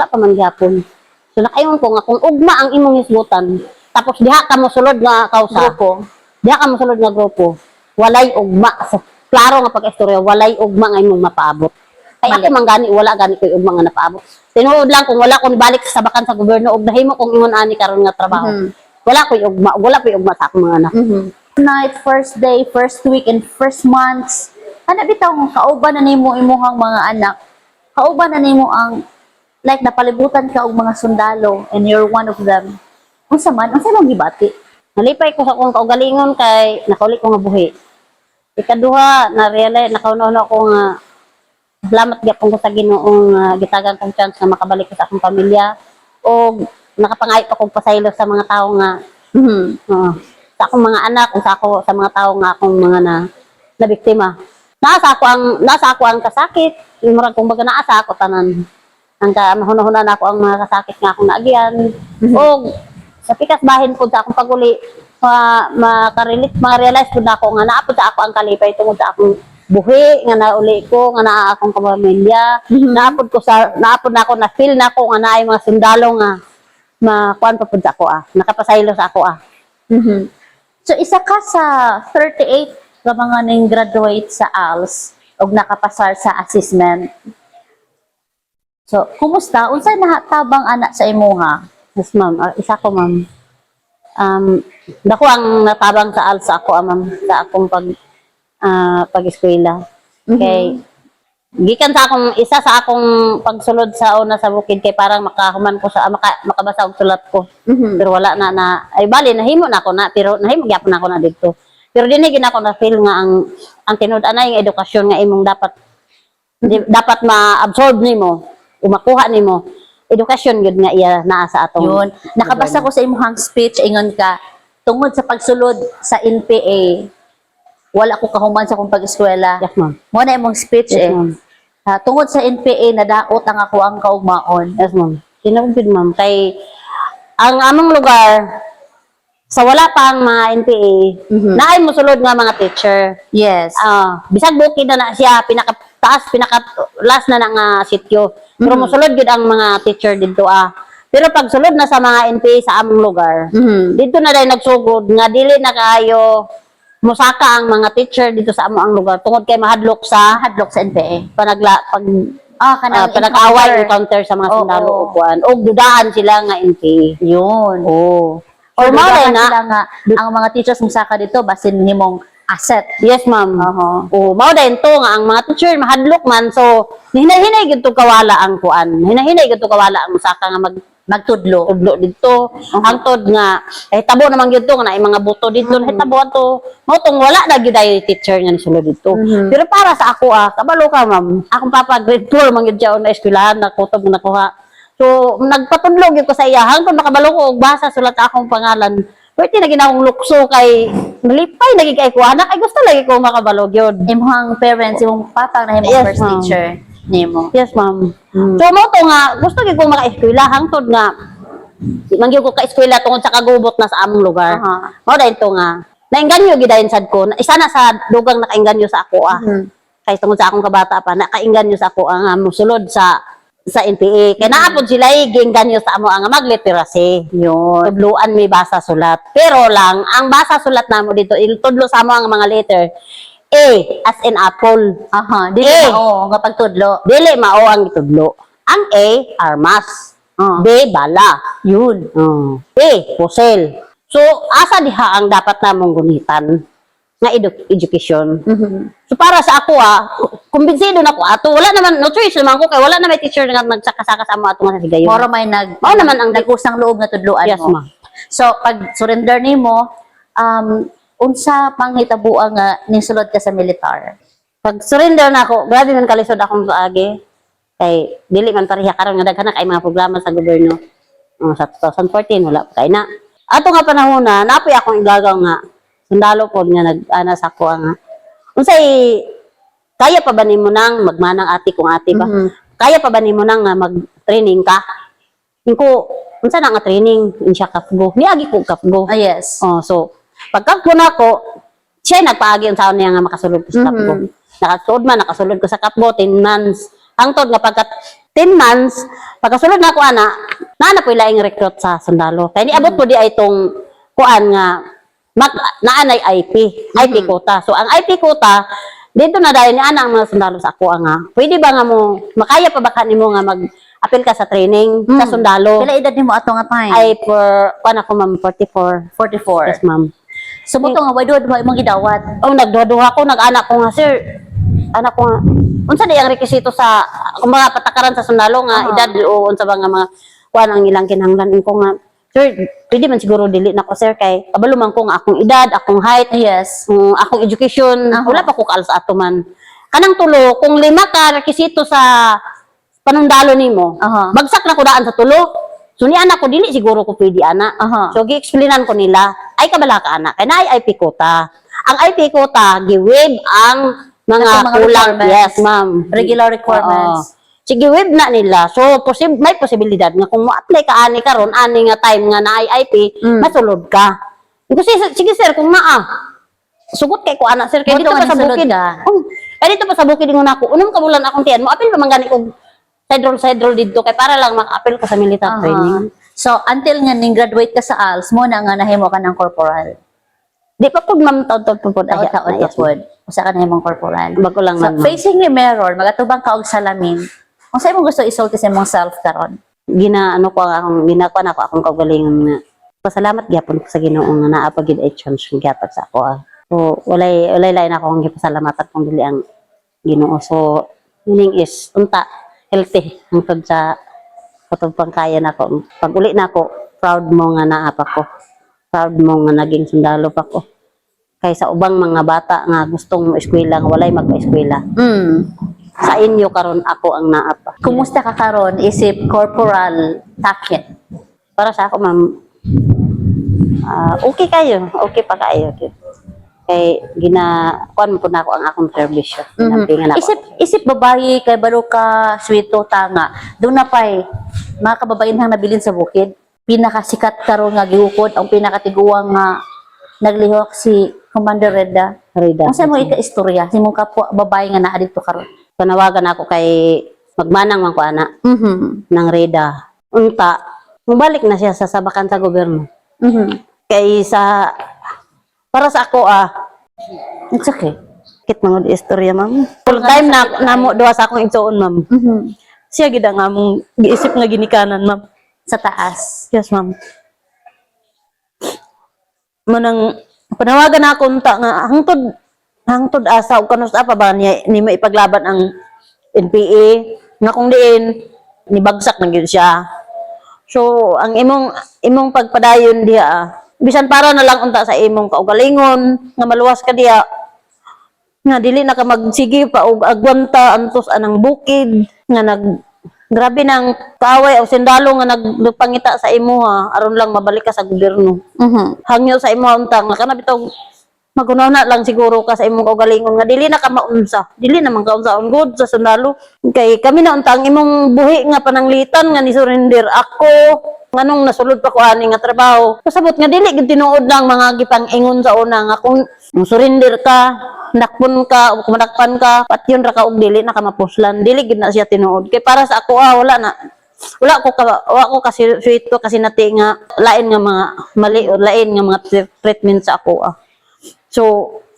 pa man gyapon. So nakaingon ko nga kung ugma ang imong hisgutan tapos diha ka mo sulod nga kausa. Diha ka mo sulod nga grupo. Walay ugma. Klaro nga pag-istorya, walay ugma nga imong mapaabot. Kay ako man gani wala gani ko ugma nga napaabot. Tinuod lang kung wala ko balik sa sabakan sa gobyerno ug nahimo kong ingon ani karon nga trabaho. Wala ko ugma sa akong mga anak. Night, first day, first week, and first months. Ano bitaw nga kauban na nimo imuhang mga anak? Kauban na nimo ang like napalibutan ka og mga sundalo and you're one of them. Unsa imong gibati? Nalipay ko sa akong kaugalingon kay nakaulit ko nga buhi. Ikaduha, na-realize, nakaunauna ko nga salamat gyapon ko sa Ginoong gitagan kong chance na makabalik ko sa akong pamilya o nakapangayot akong pasaylo sa mga tao nga sa akong mga anak o sa mga tao nga akong mga na biktima. Nasa ako ang kasakit, murag kung baga naasa ako tanan. Ang mahuna-huna na ako ang mga kasakit nga akong naagian. O sa pikas bahin po sa akong paguli, ma-realize po na ako nga naapod sa ako ang kalipay tungod sa akong buhi nga nauli ko nga naa akong pamilya. Naapod na ako na feel na ako nga naay mga sundalo nga makuan pa pud sa ako nakapasaylo sa ako So isa ka sa 38 ka mga ning graduate sa ALS ug nakapasar sa assessment. So kumusta unsay nahatabang anak sa imuha? Yes ma'am, isa ko ma'am. Dako ang natabang sa ALS ako ma'am sa akong pag-eskwela. Kay gikan sa akong isa sa akong pagsulod sa una sa bukid kay parang makahuman ko sa makabasa og sulat ko. Pero wala na ay bali nahimo na ako na pero nahimo gyapon na ako na didto. Pero dinhi gina ko na feel nga ang tinud-anay nga edukasyon nga imong dapat ma-absorb nimo o makuha nimo. Edukasyon gud nga iya naa sa atong. Yun, nakabasa ko sa imong speech ingon ka tungod sa pagsulod sa NPA. Wala ko kahuman sa akong pag-eskwela. Yes ma'am. Mo na imong speech Yes, ma'am. Tungod sa NPA nadaot ang ako ang kaugmaon. Yes ma'am. Tinugid ma'am kay ang among lugar sa wala pa ang mga NPA, naay mo sulod nga mga teacher. Yes. Bisag bukid na siya, last na nga sityo. Pero mosulod yun ang mga teacher dito Pero pag sulod na sa mga NPA sa among lugar, dito na dahil nagsugod, nga dili na kayo musaka ang mga teacher dito sa among lugar. Tungod kay mahadlok sa NPA. Panag-away encounter sa mga sundalo o kuan. O dudaan sila nga NPA. Yun. Or mao na nga ang mga teachers musaka dito basin nimong asset. Yes, ma'am. Mao din to nga ang mga teacher mahadlok man so hinay-hinay gid to kawala ang kuan. Hinay-hinay gid to kawala ang musaka nga magtudlo dito. Hangtod nga tabo naman gyud to nga naay mga buto dito hitabo to. Mao tong wala na gyud ay teacher nga nisulod dito. Pero para sa ako kabalo ka ma'am. Akong papa grade 4 man gyud siya na eskwelahan na kutob na nakuha. So nagpatudlog gyud ko sa iya hangtod makabalo ko og basa sulat akong pangalan. Pwede na ginawang lukso kay nalipay lagi kay kuana kay gusto lagi ko makabalo gyud. Imong parents, imong papa na imong first teacher nimo. Yes, ma'am. So mo to nga gusto gyud ko maka-eskwela hangtod nga mangyud ko ka-eskwela tungod sa kagubot na sa among lugar. Mao dayon to nga nainganyo gid dayon sad ko. Isa na sa dugang nakainganyo sa ako Kay tungod sa akong kabata pa nakainganyo sa ako ang mosulod sa NPA. Kaya naapod sila gingganyo sa amo ang magliterasi. Yun. Tudluan may basa sulat. Pero lang, ang basa sulat namo dito, tudlo sa amo ang mga letter. A as in apple. Aha, dili Eh. mao nga pagtudlo. Dili mao ang itudlo. Ang A, armas. B, bala. Yun. A, pusel. So, asa diha ang dapat namong gunitan nga education. So, para sa ako kumbinsido na ko ato. Wala naman, no choice naman ko, kay wala na may teacher nga magsaka-saka sa mo ato nga sigayon. Moro may Mao naman ang nagusang loob nga tudloan Yes, mo. ma'am. So pag surrender nimo, unsa pang hitabuan nga nisulod ka sa militar? Pag surrender na ako, grabe man kalisod akong kaagi. Kay dili man pareha karon nga daghan na kay mga programa sa gobyerno. Sa 2014 wala pa kay na. Ato nga panahon na napoy akong igagaw nga sundalo pod nga nag-ana sa ako nga. Unsay kaya pa ba nimo nang magmanang ati kung ati ba? Kaya pa ba nimo nang nga mag-training ka? Ingko unsa na nga training insya kapgo. Niagi ko kapgo. Yes. So pagkakbo na ko, siya nagpaagi ang taon niya nga makasulod ko sa kapgo. Nakasulod ko sa kapgo 10 months. Hangtod nga pagka 10 months, pagkasulod na ko na po ilaing recruit sa sundalo. Kaya niabot po di ay itong kuan nga naanay IP quota. So ang IP quota, dito na dahil ni ana ang mga sundalo sa ako nga. Pwede ba nga mo, makaya pa ba kanimo nga mag-apil ka sa training sa sundalo? Pila edad nimo ato nga time? Ay kuan ako ma'am 44. 44. Yes ma'am. So buto nga why do mo imong gidawat? Nagduha-duha ko, nag-anak ko nga, sir. Anak ko nga. Unsa di ang rekisito sa kung mga patakaran sa sundalo nga edad o unsa ba nga mga kuan ang ilang kinahanglan ko nga. Sir, pwede man siguro dili na ko sir kay kabalo man ko nga akong edad, akong height, Yes. akong education, wala pa ko kaal sa ato man. Kanang tulo, kung 5 ka rekisito sa panundalo nimo, bagsak na ko daan sa tulo. So ni anak ko dili siguro ko pwede ana. So gi-explainan ko nila, ay kabala ka anak, kay naay IP quota. Ang IP quota gi-waive ang mga kulang, yes ma'am. Regular requirements. Sige, web na nila. So, may posibilidad nga kung mo-apply ka ani karon ani nga time nga na IP, masulod ka. Kasi, sige sir, kung sugot kay ko anak sir, kay dito Buto pa nga sa nasulod bukid. ka. Kay dito pa sa bukid ingon ako, unong kabulan akong tiyan mo, apil pa man gani kog side roll dito, kay para lang maka-apply ka sa military training. So until nga ning graduate ka sa ALS mo na nga nahimo ka ng corporal. Di pa pud ma'am taon-taon po pod. Taon-taon ka pod. Usa ka nahimong corporal. Bago lang So man. facing the mirror, magatubang ka og salamin. Unsa imong gusto isulti sa imong self karon? Ginaano ko akong ginako na ko akong kaugalingon nga pasalamat gyapon ko sa Ginoo nga naa pa gid ay chance nga gyapon sa ako. So walay lain ako ang gipasalamatan kung dili ang Ginoo. So meaning is unta healthy hangtod sa katong pangkaya nako. Pag uli nako proud mo nga naa pa ko. Proud mo nga naging sundalo pa ko. Kaysa ubang mga bata nga gustong eskwela nga walay magpa-eskwela. Sa inyo karon ako ang naa pa. Kumusta ka karon isip corporal Takin? Para sa ako, ma'am, okay kayo. Okay pa kayo. Kay kuan po na ako ang akong servisyo. Ginampingan ako. Isip babayi kay baro ka sweeto tanga. Doon na pay mga kababayan nabilin sa bukid. Pinakasikat karon nga gihukod ang pinakatiguang nga naglihok si Commander Reda. Asa mo ika-istorya si mong kapwa babae nga naa dito karon? Panawagan ako kay magmanang man ko ana ng Reda. Unta, mubalik na siya sa sabakan sa gobyerno. Kay para sa ako It's okay. kit mga istorya ma'am. Full time na namo duwa sa akong igsuon ma'am. Siya gid ang among giisip nga ginikanan ma'am. Sa taas. Yes ma'am. Manang panawagan na ako unta nga hangtod asa ug kanus pa ba niya ni maipaglaban ang NPA nga kung diin nibagsak na gyud siya. So ang imong pagpadayon diha bisan para na lang unta sa imong kaugalingon nga maluwas ka diha nga dili na ka magsige pa og agwanta antos anang bukid nga grabe nang kaaway o sundalo nga nagpangita sa imo aron lang mabalik ka sa gobyerno. Hangyo sa imo unta nga kana bitaw magunaw na lang siguro ka sa imong kaugalingon nga dili na ka maunsa. Dili na man ka unsa on good sa sundalo. Kay kami na unta ang imong buhi nga pananglitan nga ni surrender ako. Nganong nasulod pa ko ani nga trabaho. Pasabot nga dili gid tinuod lang mga gipang-ingon sa una nga kung surrender ka, nakpon ka o kumadakpan ka, patyon ra ka og dili na ka mapuslan. Dili gid na siya tinuod. Kay para sa ako wala ko kasi sweeto kasi nati nga lain nga mga mali o lain nga mga treatment sa ako So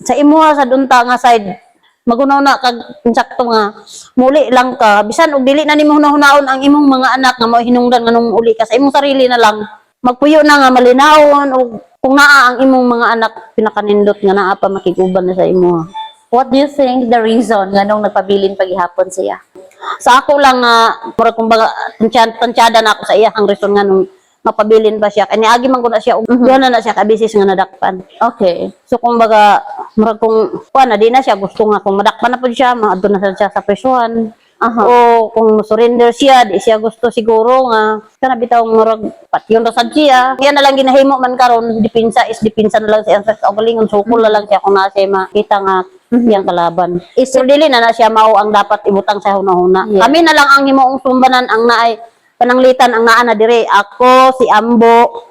sa imo sa dunta nga side magunaw na kag insakto nga muli lang ka bisan og dili na nimo hunahunaon ang imong mga anak nga mao hinungdan nganong uli ka sa imong sarili na lang magpuyo na nga malinawon og kung naa ang imong mga anak pinakanindot nga naa pa makiguban na sa imo. What do you think the reason nga nung nagpabilin paghihapon siya? Sa ako lang nga mura kumbaga tansyada na ako sa iyang reason nga nung mapabilin ba siya kani agi man ko na siya ug na siya ka bisis nga nadakpan. Okay. So kumbaga murag kung kuan na di na siya gusto nga kung madakpan na pud siya maadto na siya sa presuhan. O kung surrender siya di siya gusto siguro nga kana bitaw murag patyon ra sad siya. Kaya na lang ginahimo man karon depensa na lang siya sa kaugalingon sukol na lang siya kung naa siya makita nga iyang kalaban. So dili na siya mao ang dapat ibutang sa hunahuna. Yeah. Kami na lang ang himuong sumbanan ang naay pananglitan ang naa na dire ako si Ambo.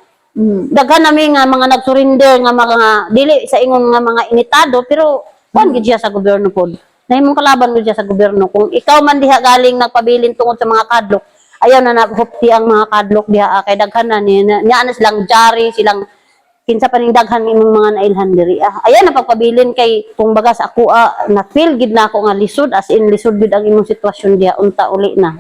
Daghan nami nga mga nagsurrender nga mga dili sa ingon nga mga initado pero kuan gid siya sa gobyerno pod. Nahimong kalaban gid siya sa gobyerno kung ikaw man diha galing nagpabilin tungod sa mga kadlok. Ayaw na nahupti ang mga kadlok diha kay daghan na niya na silang jari silang kinsa pa ning daghan imong mga nailhan diri. Ayan na pagpabilin kay kung bagas ako na feel gid na ako nga lisod as in lisod gid ang imong sitwasyon diha unta uli na.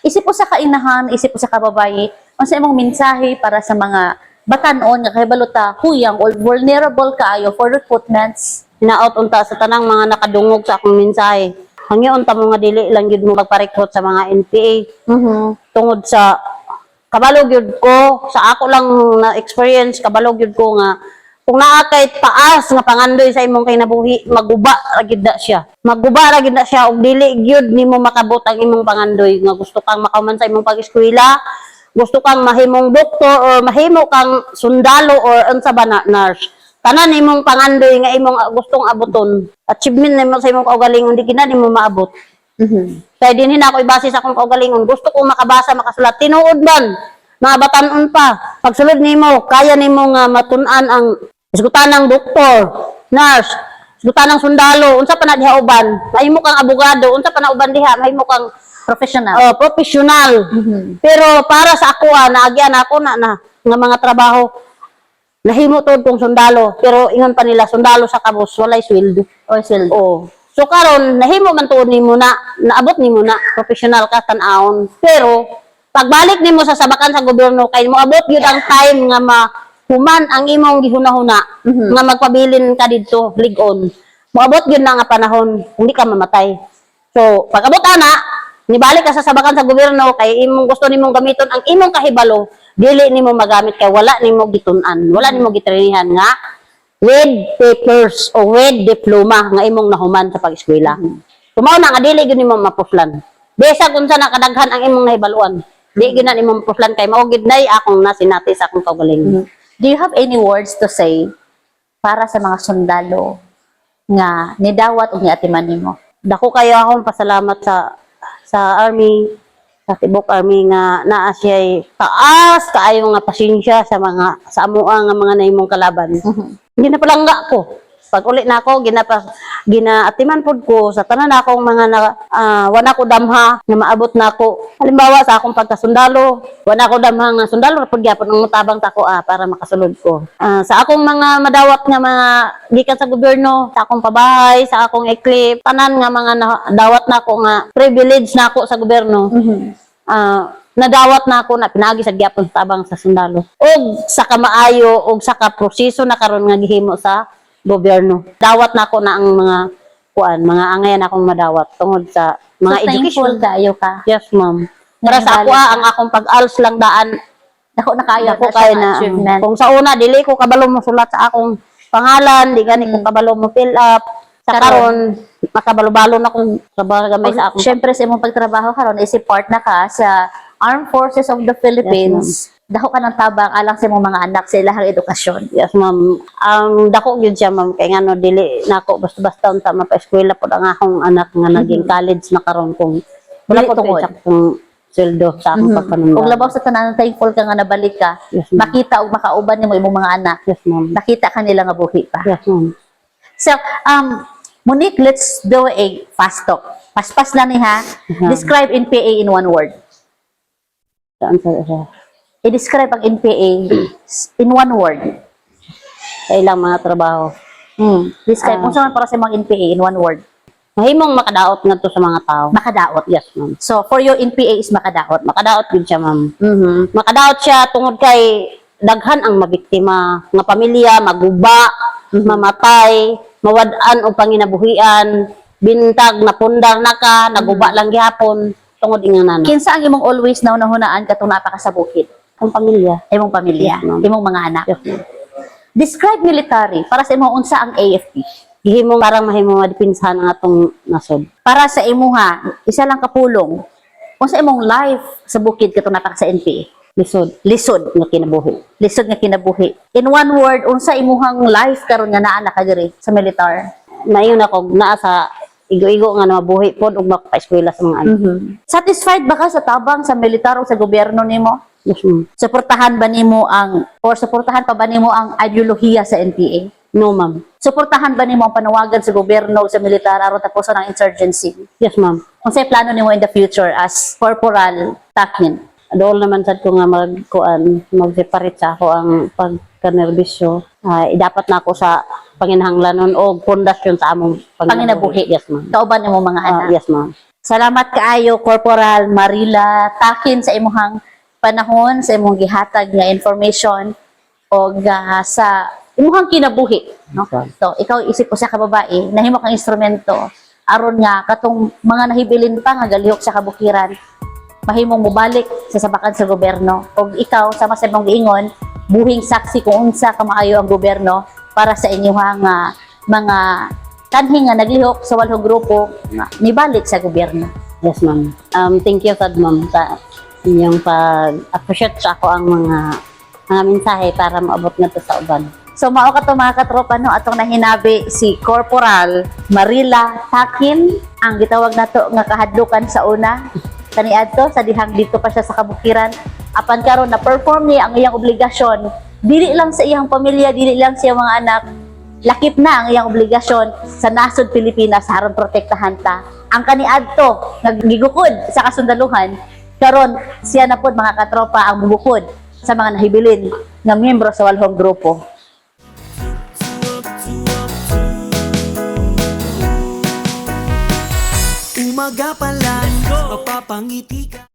Isip po sa kainahan, isip po sa kababayi, unsa imong mensahe para sa mga batan-on nga kay baluta huyang or vulnerable kaayo for recruitments? Hinaot unta sa tanang mga nakadungog sa akong mensahe. Hangyo unta mo nga dili lang gid mo magpa-recruit sa mga NPA. Tungod sa kabalo gyud ko sa ako lang na experience kabalo gyud ko nga kung naa kay taas nga pangandoy sa imong kinabuhi maguba ra gyud na siya og dili gyud nimo makabot ang imong pangandoy nga gusto kang makahuman sa imong pag-eskwela gusto kang mahimong doktor or mahimo kang sundalo or unsa ba na nurse tanan imong pangandoy nga imong gustong abuton achievement nimo sa imong kaugalingon di gina nimo maabot. Kaya din ako ibase sa akong kaugalingon. Gusto kong makabasa, makasulat. Tinuod man. Mga batanon pa. Pagsulod nimo, kaya nimo nga matunan ang isgutan ng doktor, nurse, isgutan ng sundalo. Unsa pa na diha uban? Mahimo kang abogado. Unsa pa na uban diha? Mahimo kang professional. Pero para sa ako, naagyan ako na nga mga trabaho. Nahimo tod kong sundalo. Pero ingon pa nila, sundalo sa kabus, walay sweldo. O sweldo. Oh. So karon nahimo man tuod nimo na naabot nimo na professional ka tan-aon. Pero pagbalik nimo sa sabakan sa gobyerno kay mo abot gyud ang time nga mahuman ang imong gihunahuna nga magpabilin ka didto lig-on. Moabot gyud na nga panahon hindi ka mamatay. So pag-abot ana nibalik ka sa sabakan sa gobyerno kay imong gusto nimong gamiton ang imong kahibalo dili nimo magamit kay wala nimo gitun-an, wala nimo gitrenihan nga with papers o with diploma nga imong nahuman sa pag-eskwela. Tumaw na nga dili gyud nimo mapuslan. Besa kung sa nakadaghan ang imong nahibaluan. Di gyud na nimo mapuslan kay mao gid nay akong nasinati sa akong kaugalingon. Do you have any words to say para sa mga sundalo nga nidawat ug niatiman nimo? Dako kayo akong pasalamat sa army, sa tibok army nga naa siya taas kaayo nga pasensya sa amoa nga mga nahimong kalaban. Ginapalangga ko. Pag uli na ako, ginaatiman pod ko sa tanan akong mga wala ko damha nga maabot na ako. Halimbawa sa akong pagkasundalo, wala ko damha nga sundalo pod gyapon ang mutabang tako para makasulod ko. Sa akong mga madawat nga mga gikan sa gobyerno, sa akong pabahay, sa akong eklip, tanan nga mga dawat na ako nga privilege na ako sa gobyerno. Nadawat na ako na pinagi sa gyapon tabang sa sundalo og sa kamaayo og sa kaproseso na karon nga gihimo sa gobyerno dawat na ako na ang mga angayan akong madawat tungod sa mga So, education thankful kaayo ka. yes ma'am para sa ako ang akong pag-ALS lang daan Ako na kaayo ako na kay siya na achievement. kung sa una dili ko kabalo mo sulat sa akong pangalan di gani ko kabalo mo fill up sa karon makabalo-balo na kung gamay sa akong Siyempre sa imong pagtrabaho karon is part na ka sa Armed Forces of the Philippines. Dako ka ng tabang alang sa imong mga anak sa ilahang edukasyon. yes ma'am dako gyud siya ma'am kay ngano dili nako basta-basta unta mapa-eskwela pod ang akong anak nga naging college na karon kung wala Dili ko tungod. sa akong sweldo sa akong pagpanundan. Kung labaw sa tanan thankful ka nga nabalik ka, Yes, ma'am. makita og makauban nimo imong mga anak. Yes ma'am. Nakita ka nila nga buhi pa. Yes ma'am. So, Monique, let's do a fast talk. Paspas lang ni ha. Describe NPA in one word. Saan sa I-describe ang NPA in one word. sa ilang mga trabaho. Describe kung saan para sa mga NPA in one word. Mahimong makadaot nga to sa mga tao. Makadaot. Yes, ma'am. So, for you, NPA is makadaot. Makadaot gid siya, ma'am. Mhm. Makadaot siya tungod kay daghan ang mabiktima nga pamilya, maguba, mamatay, mawad-an o panginabuhian, bintag napundar na ka, naguba lang gihapon tungod inganan. Kinsa ang imong always naunahunaan katong napakasabukid? Ang pamilya. Imong pamilya, Yes, ma'am. imong mga anak. Yes, ma'am. Describe military para sa imong unsa ang AFP. Gihimong parang mahimong madipinsahan ang atong nasod. Para sa imuha, isa lang kapulong. Unsa imong life sa bukid katong napaka sa NPA? Lisod Lisod. nga kinabuhi. Lisod nga kinabuhi. In one word, unsa imuhang life karon nga naa na ka diri sa militar? Mayon ako naa sa igo-igo nga mabuhi pod ug makapaeskwela sa mga anak. Satisfied ba ka sa tabang sa militar o sa gobyerno nimo? Yes, ma'am. Suportahan ba nimo ang or suportahan pa ba nimo ang ideolohiya sa NPA? No, ma'am. Suportahan ba nimo ang panawagan sa gobyerno o sa militar aron tapuson ang insurgency? Yes, ma'am. Unsay plano nimo in the future as Corporal Takin? Doon naman sad ko nga mag-separate sa ako ang pagkanerbisyo. Dapat na ako sa panginahanglanon o pundasyon sa among Panginabuhi. Yes, ma'am. Kauban nimo mga anak. Yes, ma'am. Salamat kaayo Corporal Marila Takin sa imong panahon, sa imong gihatag nga information o sa imong kinabuhi, no? Okay. So, ikaw isip usa ka babae, nahimo kang instrumento aron nga katong mga nahibilin pa nga galihok sa kabukiran, mahimong mobalik sa sabakan sa gobyerno. O ikaw sama sa imong giingon, buhing saksi kung unsa ka maayo ang gobyerno para sa inyong mga kanhi nga naglihok sa walhong grupo nga nibalik sa gobyerno. Yes, ma'am. Thank you sad, ma'am, sa inyong pag-appreciate sa ako ang mga mensahe para maabot nga to sa uban. So mao ka to mga katropa no atong nahinabi si Corporal Marila Takin ang gitawag nato nga kahadlukan sa una kaniadto sa dihang dito pa siya sa kabukiran apan karon na perform niya ang iyang obligasyon dili lang sa iyang pamilya dili lang sa iyang mga anak lakip na ang iyang obligasyon sa nasod Pilipinas aron protektahan ta ang kaniadto nagigukod sa kasundaluhan karon siya na pod mga katropa ang bubukod sa mga nahibilin nga miyembro sa walhong grupo. Umaga pa lang, mapapangiti ka.